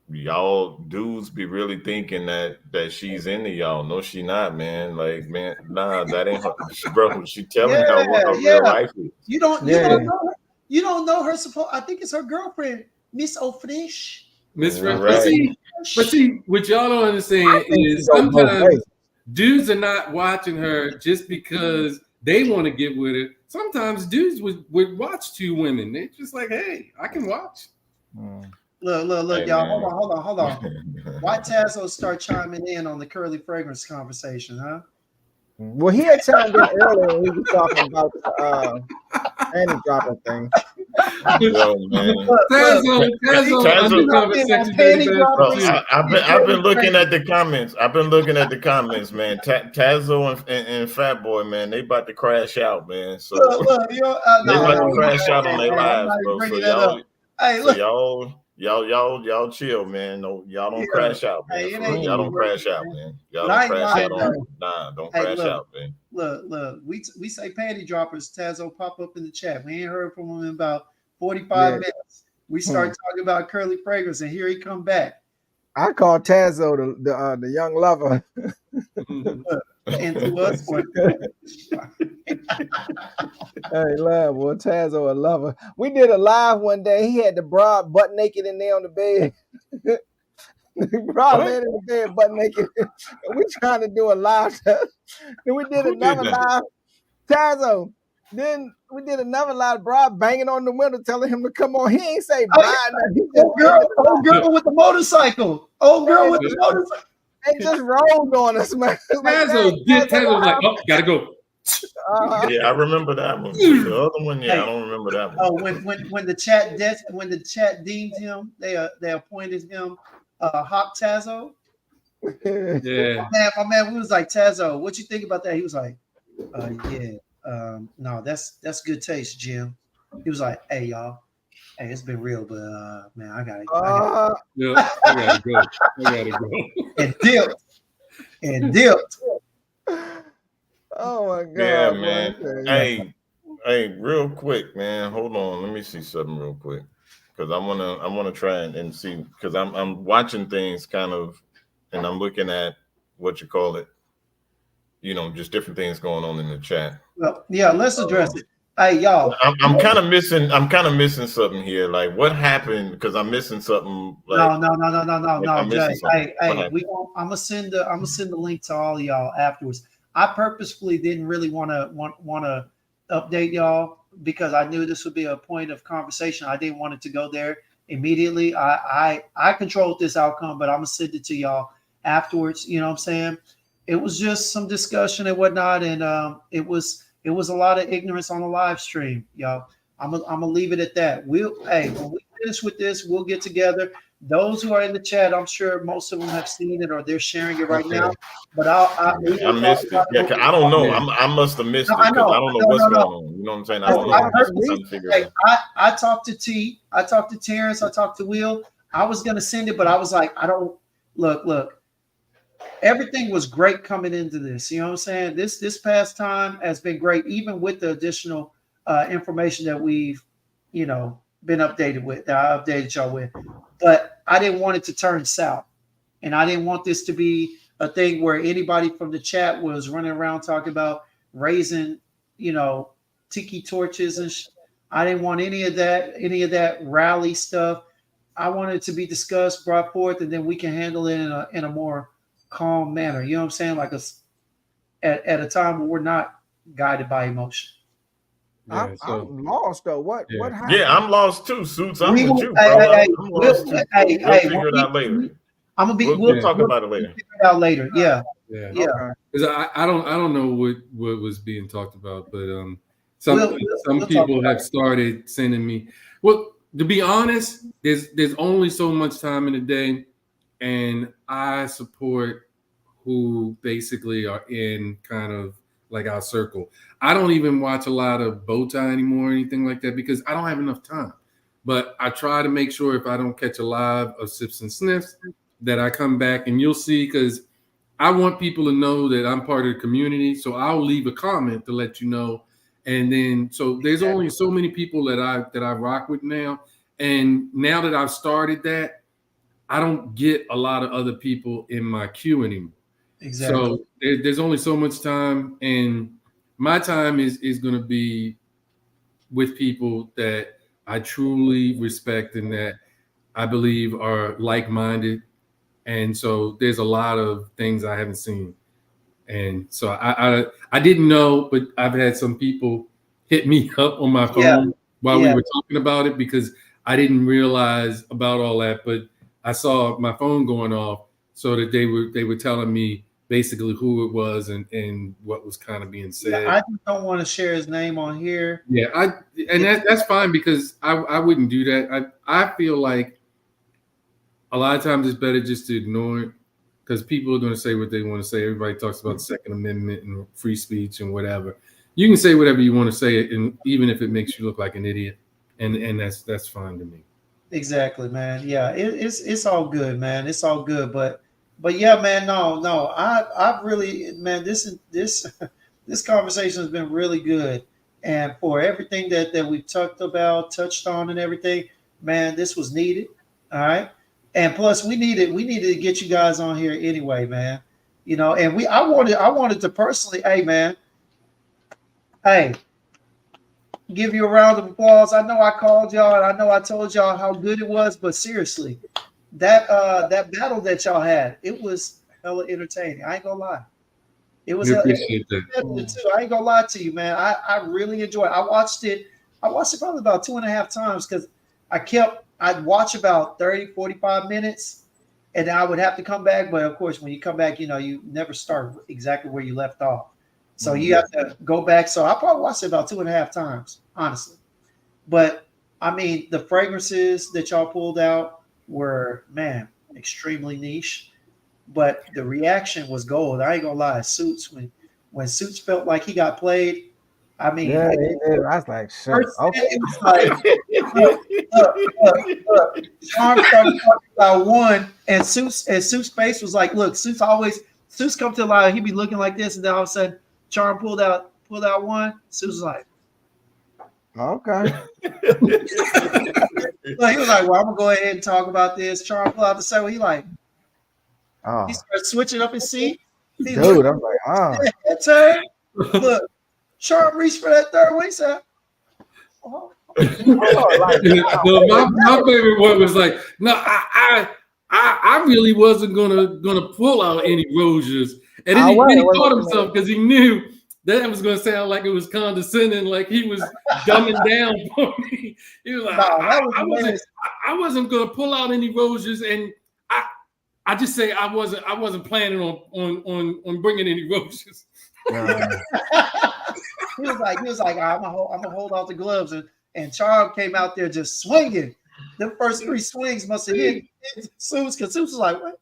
Y'all dudes be really thinking that she's into y'all. No, she not, man. Like, man, nah, that ain't her. Bro, she telling y'all what her real life is. You don't know her. You don't know her. I think it's her girlfriend, Miss O'Frish. Miss Right. But see, what y'all don't understand is sometimes dudes are not watching her just because they want to get with her. Sometimes dudes would watch 2 women. They're just like, hey, I can watch. Look, hey, y'all. Man. Hold on. Why Tazo start chiming in on the Curly fragrance conversation, huh? Well, he had chimed in earlier when we were talking about the panty dropper thing. I've been looking at the comments. Man. Tazo and Fat Boy, man, they about to crash out, man. So they about to crash out on their lives, bro. So y'all chill, man. No, y'all don't crash out, man. Y'all don't crash out, man. Y'all don't crash out on. Nah, don't crash out, man. Look. We say panty droppers. Tazo pop up in the chat. We ain't heard from him in about 45 minutes. We start talking about Curly fragrance, and here he come back. I call Tazo the young lover. And to us, hey, love, well, Tazo a lover. We did a live one day. He had the broad butt naked in there on the bed. Broad man in the bed, butt naked. We trying to do a live. Then we did another live. Tazo, Then we did another live, bro, banging on the window, telling him to come on. He ain't say Oh, bye. He just old girl with the motorcycle. Old girl with the motorcycle. they just rolled on us, man. Like, Tazo was like, oh, gotta go. Yeah, I remember that one. The other one, yeah, I don't remember that one. Oh, when the chat deemed him, they appointed him Hawk Tazo. Yeah. My man, we was like, Tazo, what you think about that? He was like, no, that's good taste, Jim. He was like, hey y'all, hey, it's been real, but man, I gotta go. and dipped. Oh my god. Yeah, man. Hey, real quick, man. Hold on. Let me see something real quick. Because I wanna try and see, because I'm watching things kind of, and I'm looking at what you call it, just different things going on in the chat. Well, yeah, let's address it. Hey, y'all. I'm kind of missing something here. Like, what happened? Because I'm missing something. Like, no, Jay. Hey, I'm gonna send the link to all of y'all afterwards. I purposefully didn't really want to update y'all because I knew this would be a point of conversation. I didn't want it to go there immediately. I controlled this outcome, but I'm gonna send it to y'all afterwards. You know what I'm saying? It was just some discussion and whatnot, and it was a lot of ignorance on the live stream, y'all. I'm gonna leave it at that. When we finish with this, we'll get together. Those who are in the chat, I'm sure most of them have seen it or they're sharing it right now. But I missed it. Yeah, I don't know. I must have missed it because I don't know what's going on. You know what I'm saying? I don't know. I talked to T. I talked to Terrence. I talked to Will. I was gonna send it, but I was like, I don't look. Everything was great coming into this. You know what I'm saying? This past time has been great, even with the additional information that we've, been updated with, that I updated y'all with. But I didn't want it to turn south. And I didn't want this to be a thing where anybody from the chat was running around talking about raising, tiki torches and I didn't want any of that rally stuff. I wanted it to be discussed, brought forth, and then we can handle it in a more calm manner. You know what I'm saying? Like at a time where we're not guided by emotion. Yeah, I'm lost though. What happened? Yeah, I'm lost too, Suits. I'm with you, bro. We'll figure it out later. We'll talk about it later. Figure it out later. Yeah. Because I don't know what was being talked about, but some people have started sending me. Well, to be honest, there's only so much time in the day, and I support who basically are in kind of like our circle. I don't even watch a lot of Bowtie anymore or anything like that because I don't have enough time. But I try to make sure if I don't catch a live of Sips and Sniffs that I come back, and you'll see, because I want people to know that I'm part of the community. So I'll leave a comment to let you know. And then so there's only so many people that I rock with now. And now that I've started that, I don't get a lot of other people in my queue anymore. Exactly. So there's only so much time, and my time is going to be with people that I truly respect and that I believe are like-minded. And so there's a lot of things I haven't seen. And so I didn't know, but I've had some people hit me up on my phone while we were talking about it because I didn't realize about all that. But I saw my phone going off so that they were telling me basically who it was and what was kind of being said. Yeah, I just don't want to share his name on here. Yeah, that's fine because I wouldn't do that. I feel like a lot of times it's better just to ignore it because people are going to say what they want to say. Everybody talks about the Second Amendment and free speech and whatever. You can say whatever you want to say, and even if it makes you look like an idiot, and that's fine to me. Exactly, man. Yeah, it's all good, man. It's all good, but yeah, man. No. I've really, man. This conversation has been really good, and for everything that we've touched on, and everything, man, this was needed. All right. And plus, we needed to get you guys on here anyway, man. And I wanted to personally, give you a round of applause. I know I called y'all, and I know I told y'all how good it was, but seriously, that battle that y'all had, it was hella entertaining. I ain't gonna lie. It was We appreciate that. too. I ain't gonna lie to you, man. I really enjoyed it. I watched it probably about 2.5 times because I'd watch about 30, 45 minutes and I would have to come back. But of course, when you come back, you never start exactly where you left off. So you have to go back. So I probably watched it about 2.5 times, honestly. But I mean, the fragrances that y'all pulled out were, man, extremely niche. But the reaction was gold. I ain't gonna lie. Suits, when Suits felt like he got played, I mean, Yeah, he did. I was like, shit. first Okay. it was like, look. Charm started talking about one, and Suits' face was like, look, Suits come to the line, he'd be looking like this, and then all of a sudden, Charm pulled out one. Suits was like, Okay. well, he was like, well, I'm gonna go ahead and talk about this. Charm pulled out the second. He Oh, started switching up his seat. dude, I'm like, That turn. Look, Charm reached for that third one. He said, oh. My favorite one was like, no, I really wasn't gonna pull out any roses, and then he caught himself because he knew that was gonna sound like it was condescending, like he was dumbing down for me. He was like, I wasn't gonna pull out any roses, and I just say I wasn't planning on bringing any roses. He was like, I'm gonna hold off the gloves, and Charm came out there just swinging. The first 3 swings must have hit Suits, because Suits was like, what?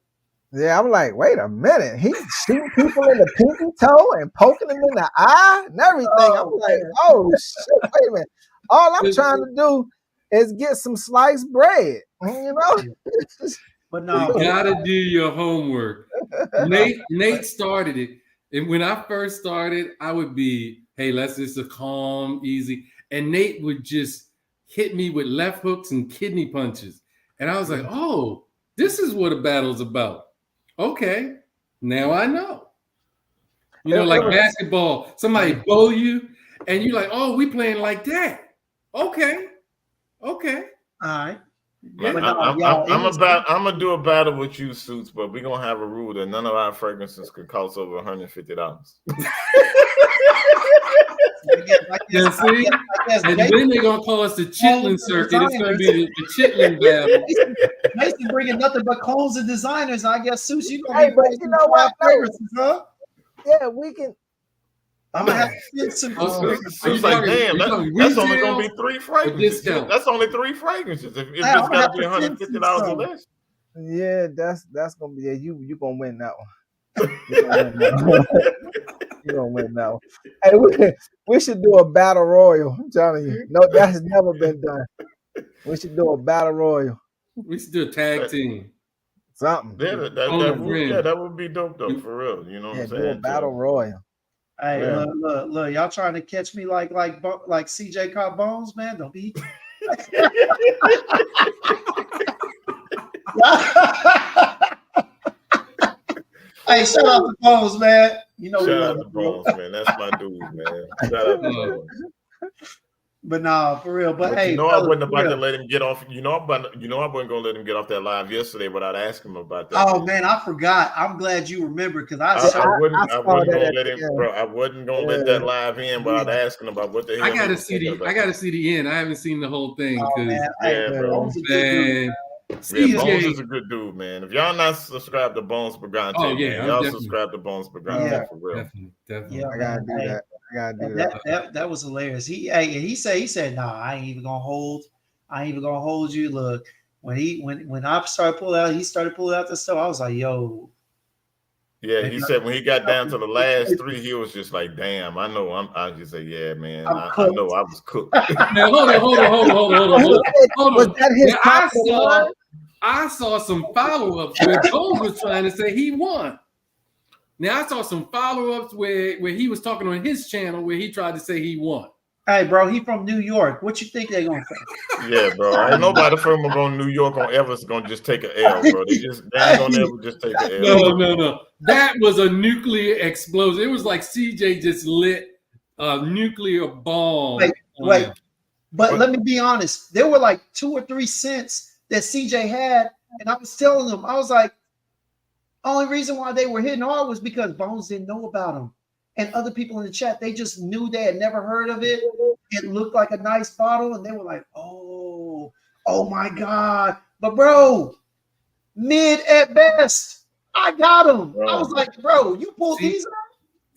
yeah, I'm like, wait a minute. He's shooting people in the pinky toe and poking them in the eye and everything. I'm like, oh shit, wait a minute. All I'm trying to do is get some sliced bread, But no, you gotta do your homework. Nate started it. And when I first started, I would be, hey, let's just a calm, easy. And Nate would just hit me with left hooks and kidney punches. And I was like, oh, this is what a battle's about. Okay, now I know. Like basketball, somebody bowl you, and you're like, oh, we playing like that. Okay. All right. Yeah, I'm gonna do a battle with you, Suits, but we're gonna have a rule that none of our fragrances could cost over $150. And then they're gonna call us the Chitlin Circuit. It's gonna be the Chitlin battle. Mason bringing nothing but clones and designers. I guess Suits, you gonna be but you know what? fragrances, huh? Yeah, we can. I'm gonna have to get some. It's like, damn, that's only gonna be 3 fragrances. That's only 3 fragrances. If it's gotta be $150 or less. Yeah, that's gonna be. Yeah, you gonna win that one. You gonna win that one. Hey, we should do a battle royal. I'm telling you, no, that has never been done. We should do a battle royal. We should do a tag team. Something. That would be dope though, for real. You know what I'm saying? Do a battle royal. Hey, look, y'all trying to catch me like CJ caught Bones, man? Don't be. Hey, shout out to Bones, man. Shout out to Bones, man. That's my dude, man. Shout out to Bones. But nah, for real. But hey, I wasn't about to let him get off. I wasn't gonna let him get off that live yesterday without asking him about that. Oh man, I forgot. I'm glad you remember because I wasn't gonna let him, bro. I wasn't gonna let that live in without asking about what the hell. I gotta see the end. I haven't seen the whole thing. Bro. Bones is a good dude, man. If y'all not subscribed to Bones Brigante, y'all subscribe to Bones Brigante for real. Definitely. Yeah, I gotta do that. That was hilarious. He said, nah, I ain't even gonna hold you. Look, when I started pulling out, he started pulling out the stuff. I was like, yo. Yeah, he said when he got down to the last 3, he was just like, damn, I know. I just say, yeah, man, I know I was cooked. Now, hold on. Was that his I saw some follow-ups where Bones was trying to say he won. Now I saw some follow-ups where he was talking on his channel where he tried to say he won. Hey, bro, he from New York. What you think they gonna say? Yeah, bro. Ain't nobody from New York on ever's gonna just take an L, bro. They ain't gonna ever just take an L. No. That was a nuclear explosion. It was like CJ just lit a nuclear bomb. Wait. But let me be honest. There were like 2 or 3 cents that CJ had, and I was telling him, I was like, Only reason why they were hitting hard was because Bones didn't know about them. And other people in the chat, they just knew they had never heard of it. It looked like a nice bottle, and they were like, oh my God. But bro, mid at best, I got him. Bro. I was like, bro, you pulled these out?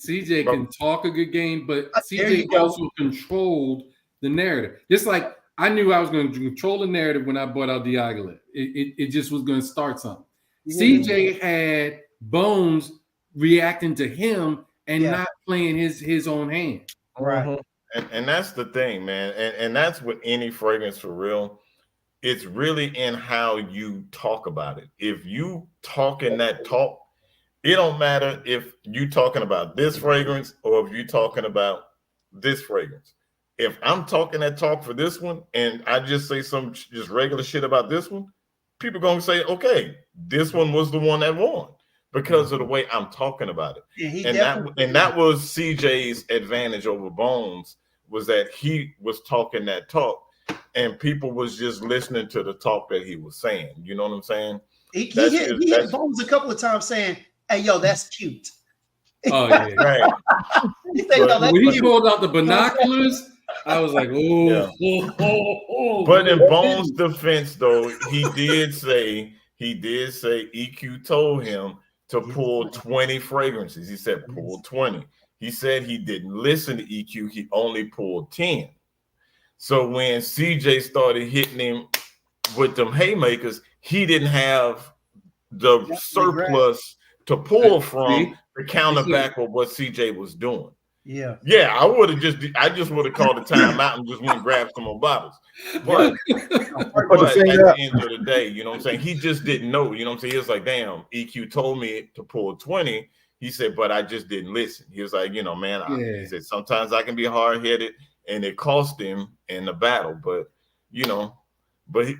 CJ can talk a good game, but There CJ you go. also controlled the narrative. Just like I knew I was going to control the narrative when I brought out Diagolette. It just was going to start something. CJ had Bones reacting to him and not playing his own hand. Right. And that's the thing, man. And that's with any fragrance for real. It's really in how you talk about it. If you talking that talk, it don't matter if you talking about this fragrance or if you talking about this fragrance. If I'm talking that talk for this one and I just say some just regular shit about this one, people gonna say, okay, this one was the one that won because of the way I'm talking about it. Yeah, and that was CJ's advantage over Bones, was that he was talking that talk and people was just listening to the talk that he was saying. You know what I'm saying? He hit Bones a couple of times saying, hey, yo, that's cute. Oh, yeah. Right. When he pulled out the binoculars, I was like, But in Bones' defense, though, he did say EQ told him to pull 20 fragrances. He said pull 20. He said he didn't listen to EQ. He only pulled 10. So when CJ started hitting him with them haymakers, he didn't have the surplus to pull from to counter back with what CJ was doing. Yeah, I just would have called a timeout and just went and grabbed some more bottles. But at the end of the day, you know what I'm saying? He just didn't know. You know what I'm saying? He was like, damn, EQ told me to pull 20. He said, but I just didn't listen. He was like, you know, man, he said, sometimes I can be hard-headed, and it cost him in the battle. But, you know, but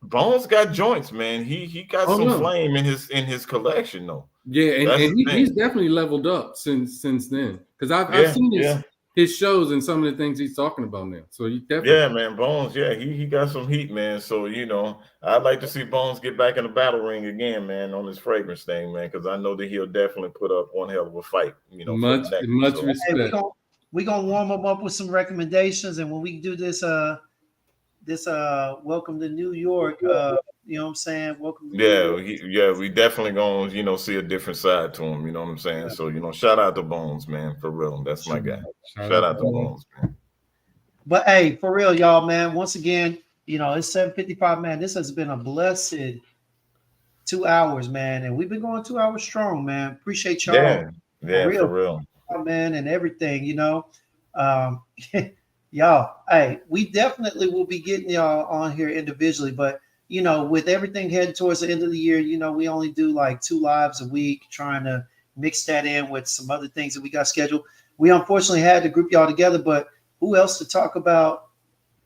Bones got joints, man. He got some flame in his collection, though. Yeah, and he's definitely leveled up since then. Because I've seen his shows and some of the things he's talking about now. So he definitely man, Bones, he got some heat, man. So you know, I'd like to see Bones get back in the battle ring again, man, on this fragrance thing, man, because I know that he'll definitely put up one hell of a fight. You know, much respect. Hey, we're gonna warm him up with some recommendations, and when we do this welcome to New York, you know what I'm saying? Welcome to we definitely gonna, you know, see a different side to him, you know what I'm saying? So, you know, shout out to Bones, man, for real. That's my guy. Shout out to Bones, man. But hey, for real, y'all, man, once again, you know, it's 7:55, man. This has been a blessed 2 hours, man, and we've been going 2 hours strong, man. Appreciate y'all. For real. Man, and everything, you know. Y'all, hey, we definitely will be getting y'all on here individually, but you know, with everything heading towards the end of the year, you know, we only do like 2 lives a week, trying to mix that in with some other things that we got scheduled. We unfortunately had to group y'all together, but who else to talk about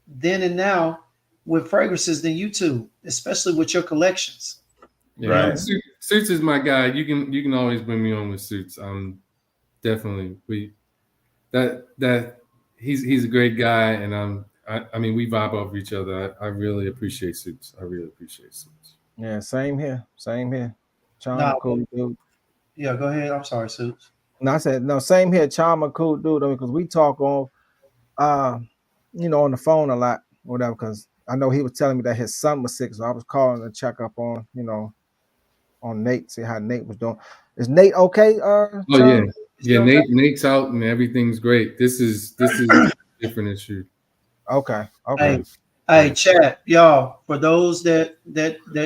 then and now with fragrances than you two, especially with your collections? Yeah, right. Suits is my guy. You can always bring me on with Suits. Definitely he's a great guy, and I mean, we vibe off each other. I really appreciate Suits. Yeah, same here. Charm, cool dude. Yeah, go ahead. I'm sorry, Suits. No, I said no. Same here. Charm, cool dude. Because we talk on, you know, on the phone a lot, whatever. Because I know he was telling me that his son was sick, so I was calling to check up on, you know, on Nate, see how Nate was doing. Is Nate okay? Nate's out and everything's great. This is a different issue. Okay. Hey, chat, y'all. For those that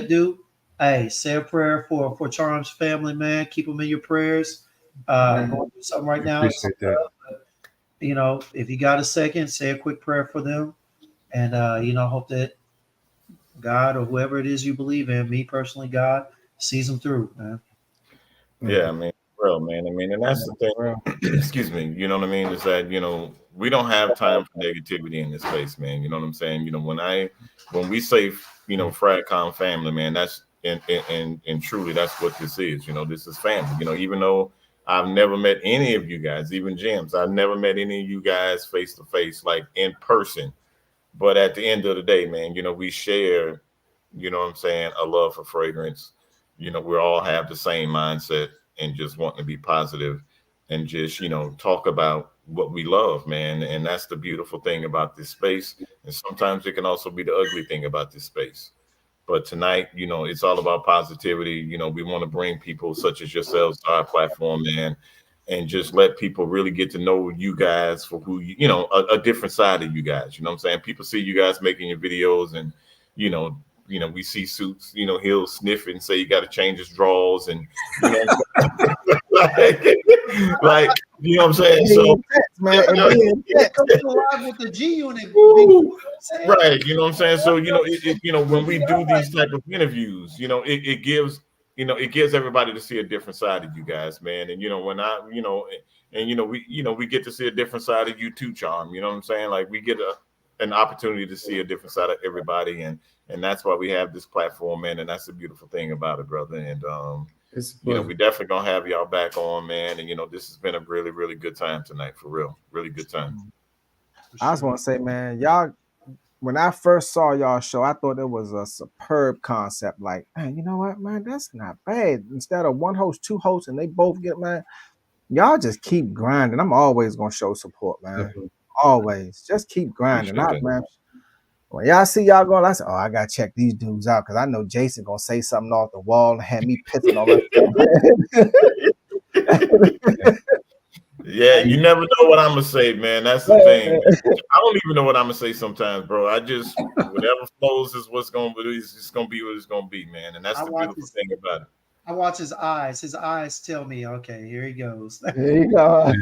do, hey, say a prayer for Charm's family, man. Keep them in your prayers. Going through something right now. You know, if you got a second, say a quick prayer for them, and you know, hope that God or whoever it is you believe in, me personally, God, sees them through, man. Yeah, I mean, real, man. I mean, and that's the thing. Excuse me. You know what I mean? Is that, you know, we don't have time for negativity in this place, man. You know what I'm saying? You know, when we say, you know, FragCon family, man, that's and truly that's what this is. You know, this is family. You know, even though I've never met any of you guys, even James, I've never met any of you guys face to face, like in person. But at the end of the day, man, you know, we share, you know what I'm saying, a love for fragrance. we all have the same mindset and just wanting to be positive and just, talk about what we love, man. And that's the beautiful thing about this space. And sometimes it can also be the ugly thing about this space. But tonight, it's all about positivity. We want to bring people such as yourselves to our platform, man, and just let people really get to know you guys for who a different side of you guys. You know what I'm saying? People see you guys making your videos, and we see Suits. He'll sniff and say you got to change his drawers, and like you know what I'm saying. So, man, alive with the G unit, right? You know what I'm saying. So when we do these type of interviews, it gives everybody to see a different side of you guys, man. And when we get to see a different side of you too, Charm. You know what I'm saying? Like we get an opportunity to see a different side of everybody, and that's why we have this platform, man. And that's the beautiful thing about it, brother. And we definitely gonna have y'all back on, man. And this has been a really, really good time tonight, for real. Really good time. I just want to say, man, y'all. When I first saw y'all show, I thought it was a superb concept. Like, man, you know what, man, that's not bad. Instead of one host, two hosts, and they both get, man, y'all just keep grinding. I'm always gonna show support, man. Definitely. Always, just keep grinding. Man, when y'all see y'all going, I say, oh, I gotta check these dudes out because I know Jason gonna say something off the wall and have me pissing on myself. Yeah, you never know what I'm gonna say, man. That's the thing. Man. I don't even know what I'm gonna say sometimes, bro. I just whatever flows is what's gonna be. It's gonna be what it's gonna be, man. And that's the beautiful thing about it. I watch his eyes. His eyes tell me, okay, here he goes. There you go.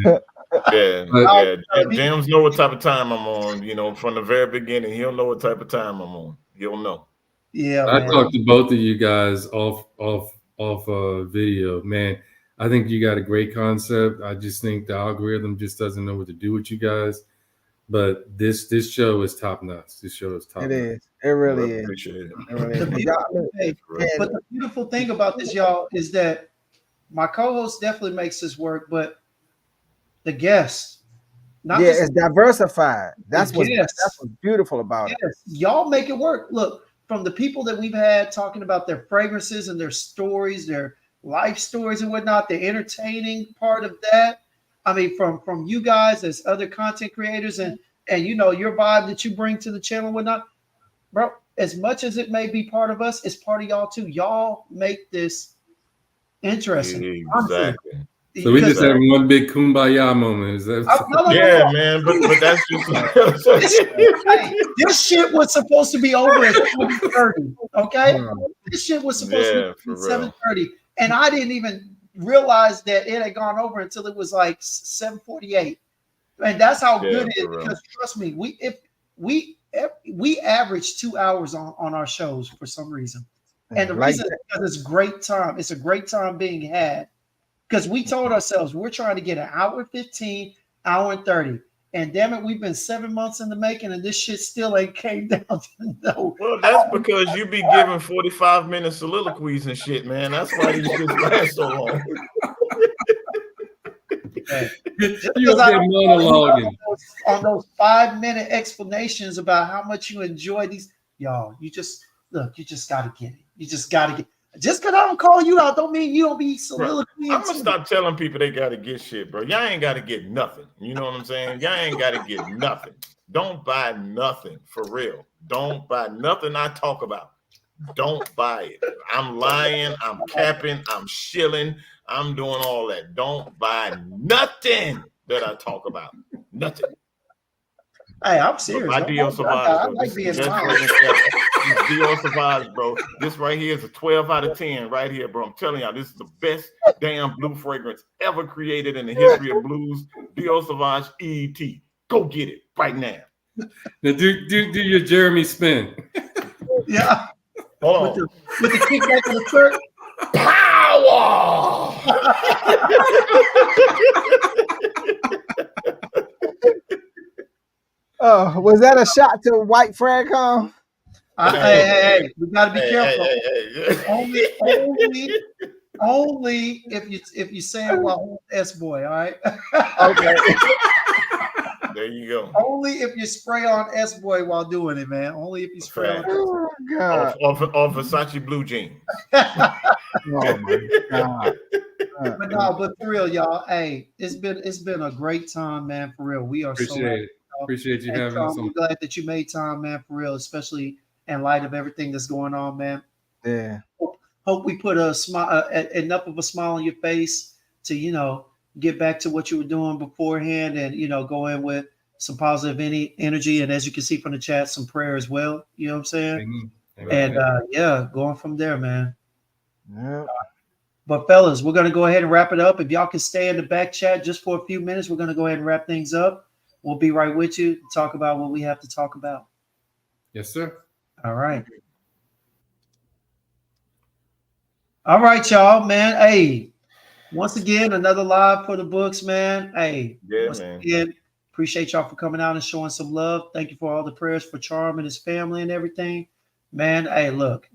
Yeah. James know what type of time I'm on. From the very beginning, he'll know what type of time I'm on. He'll know. Yeah, I talked to both of you guys off video, man. I think you got a great concept. I just think the algorithm just doesn't know what to do with you guys. But this show is top notch. This show is top notch. It is. It really is. Appreciate it. But the beautiful thing about this, y'all, is that my co-host definitely makes this work, but the guests, it's diversified. That's what's beautiful about it. Y'all make it work. Look, from the people that we've had talking about their fragrances and their stories, their life stories and whatnot, the entertaining part of that. I mean, from you guys as other content creators and your vibe that you bring to the channel and whatnot, bro, as much as it may be part of us, it's part of y'all too. Y'all make this interesting. Exactly. So we just having one big kumbaya moment. Is that? No. Man, but that's just this shit was supposed to be over at 7:30. Okay, this shit was supposed to be at 7:30, and I didn't even realize that it had gone over until it was like 7:48. And that's how good it is. Because trust me, we average 2 hours on our shows for some reason, and the reason is because it's great time. It's a great time being had. Because we told ourselves we're trying to get an hour 15, hour and 30. And damn it, we've been 7 months in the making, and this shit still ain't came down to no. Well, that's because you be giving 45-minute soliloquies and shit, man. That's why these shit last so long. You're monologuing on those 5-minute explanations about how much you enjoy these. Y'all, you just gotta get it. You just gotta get. Just because I don't call you out don't mean you don't be soliloquy. I'm gonna stop telling people they gotta get shit, bro. Y'all ain't gotta get nothing. You know what I'm saying? Y'all ain't gotta get nothing. Don't buy nothing, for real. Don't buy nothing I talk about. Don't buy it. I'm lying, I'm capping, I'm shilling, I'm doing all that. Don't buy nothing that I talk about. Nothing. Hey, I'm serious. My deal survives. I like being Deal survives, bro. This right here is a 12 out of 10 right here, bro. I'm telling y'all, this is the best damn blue fragrance ever created in the history of blues. Dior Sauvage ET. Go get it right now. Now do your Jeremy spin. Yeah. Hold on. With the kickback of the clerk. Power! Oh, was that a shot to White Fragcom? Hey, we gotta be careful. Hey. Only if you say it while S boy, all right? Okay. There you go. Only if you spray on S-Boy while doing it, man. Only if you spray on. Oh God. Or Versace blue jeans. Oh my God. But no, but for real, y'all. Hey, it's been a great time, man. For real, we are Appreciate it. Appreciate you having us I'm on. glad that you made time, man. For real, especially in light of everything that's going on, man. Yeah. Hope we put a smile, enough of a smile on your face to get back to what you were doing beforehand, and go in with some positive energy, and as you can see from the chat, some prayer as well. You know what I'm saying? Amen. And going from there, man. Yeah. But fellas, we're gonna go ahead and wrap it up. If y'all can stay in the back chat just for a few minutes, we're gonna go ahead and wrap things up. We'll be right with you to talk about what we have to talk about. Yes, sir. All right. All right, y'all, man. Hey, once again, another live for the books, man. Hey, Yeah, man. Again, appreciate y'all for coming out and showing some love. Thank you for all the prayers for Charm and his family and everything. Man, hey, look.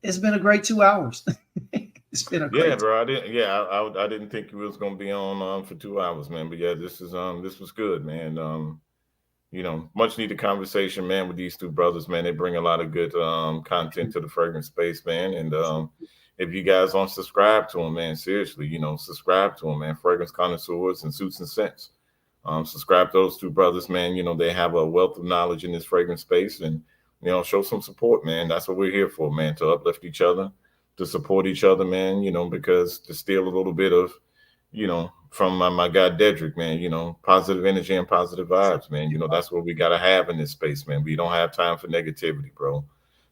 It's been a great 2 hours. It's been a great bro. I didn't think we was gonna be on for 2 hours, man. But yeah, this was good, man. Much needed conversation, man, with these two brothers, man. They bring a lot of good content to the fragrance space, man. And if you guys don't subscribe to them, man, seriously, subscribe to them, man. Fragrance Connoisseurs and Suits and Scents. Subscribe to those two brothers, man. They have a wealth of knowledge in this fragrance space, and show some support, man. That's what we're here for, man, to uplift each other, to support each other, man, because to steal a little bit of, from my guy Dedrick, man, positive energy and positive vibes, man. That's what we got to have in this space, man. We don't have time for negativity, bro.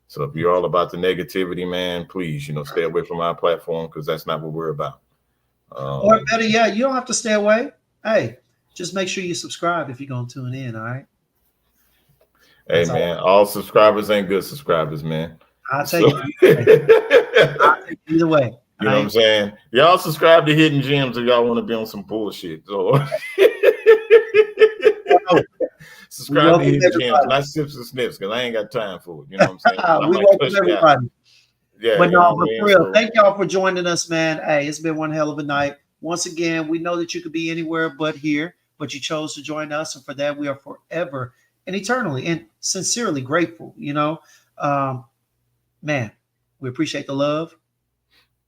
So if you're all about the negativity, man, please, stay away from our platform, because that's not what we're about. Or better yet, you don't have to stay away. Hey, just make sure you subscribe if you're going to tune in, all right? Hey, man, all subscribers ain't good subscribers, man. I'll take it. I'll take it either way. You know what I'm saying? Y'all subscribe to Hidden Gems if y'all want to be on some bullshit. So subscribe to Hidden Gems, not Sips and Snips, because I ain't got time for it. You know what I'm saying? We welcome everybody. Yeah, but no, but for real, thank y'all for joining us, man. Hey, it's been one hell of a night. Once again, we know that you could be anywhere but here, but you chose to join us, and for that, we are forever and eternally and sincerely grateful. Man, we appreciate the love,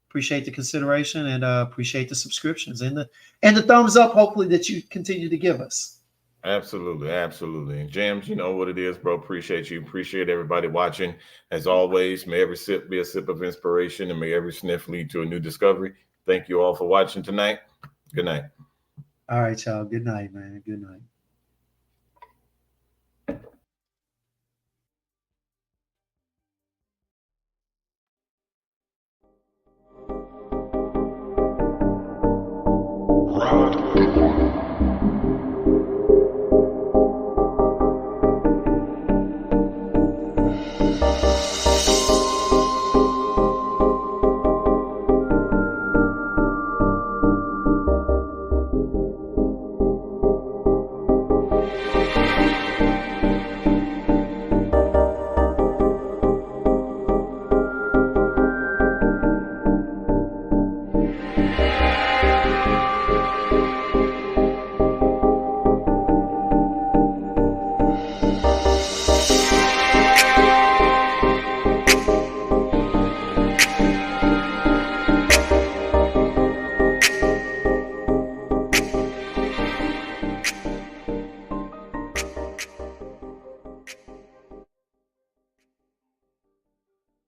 appreciate the consideration, and appreciate the subscriptions and the thumbs up, hopefully, that you continue to give us. Absolutely. And James, you know what it is, bro. Appreciate you. Appreciate everybody watching. As always, may every sip be a sip of inspiration, and may every sniff lead to a new discovery. Thank you all for watching tonight. Good night. All right, y'all. Good night, man. Good night.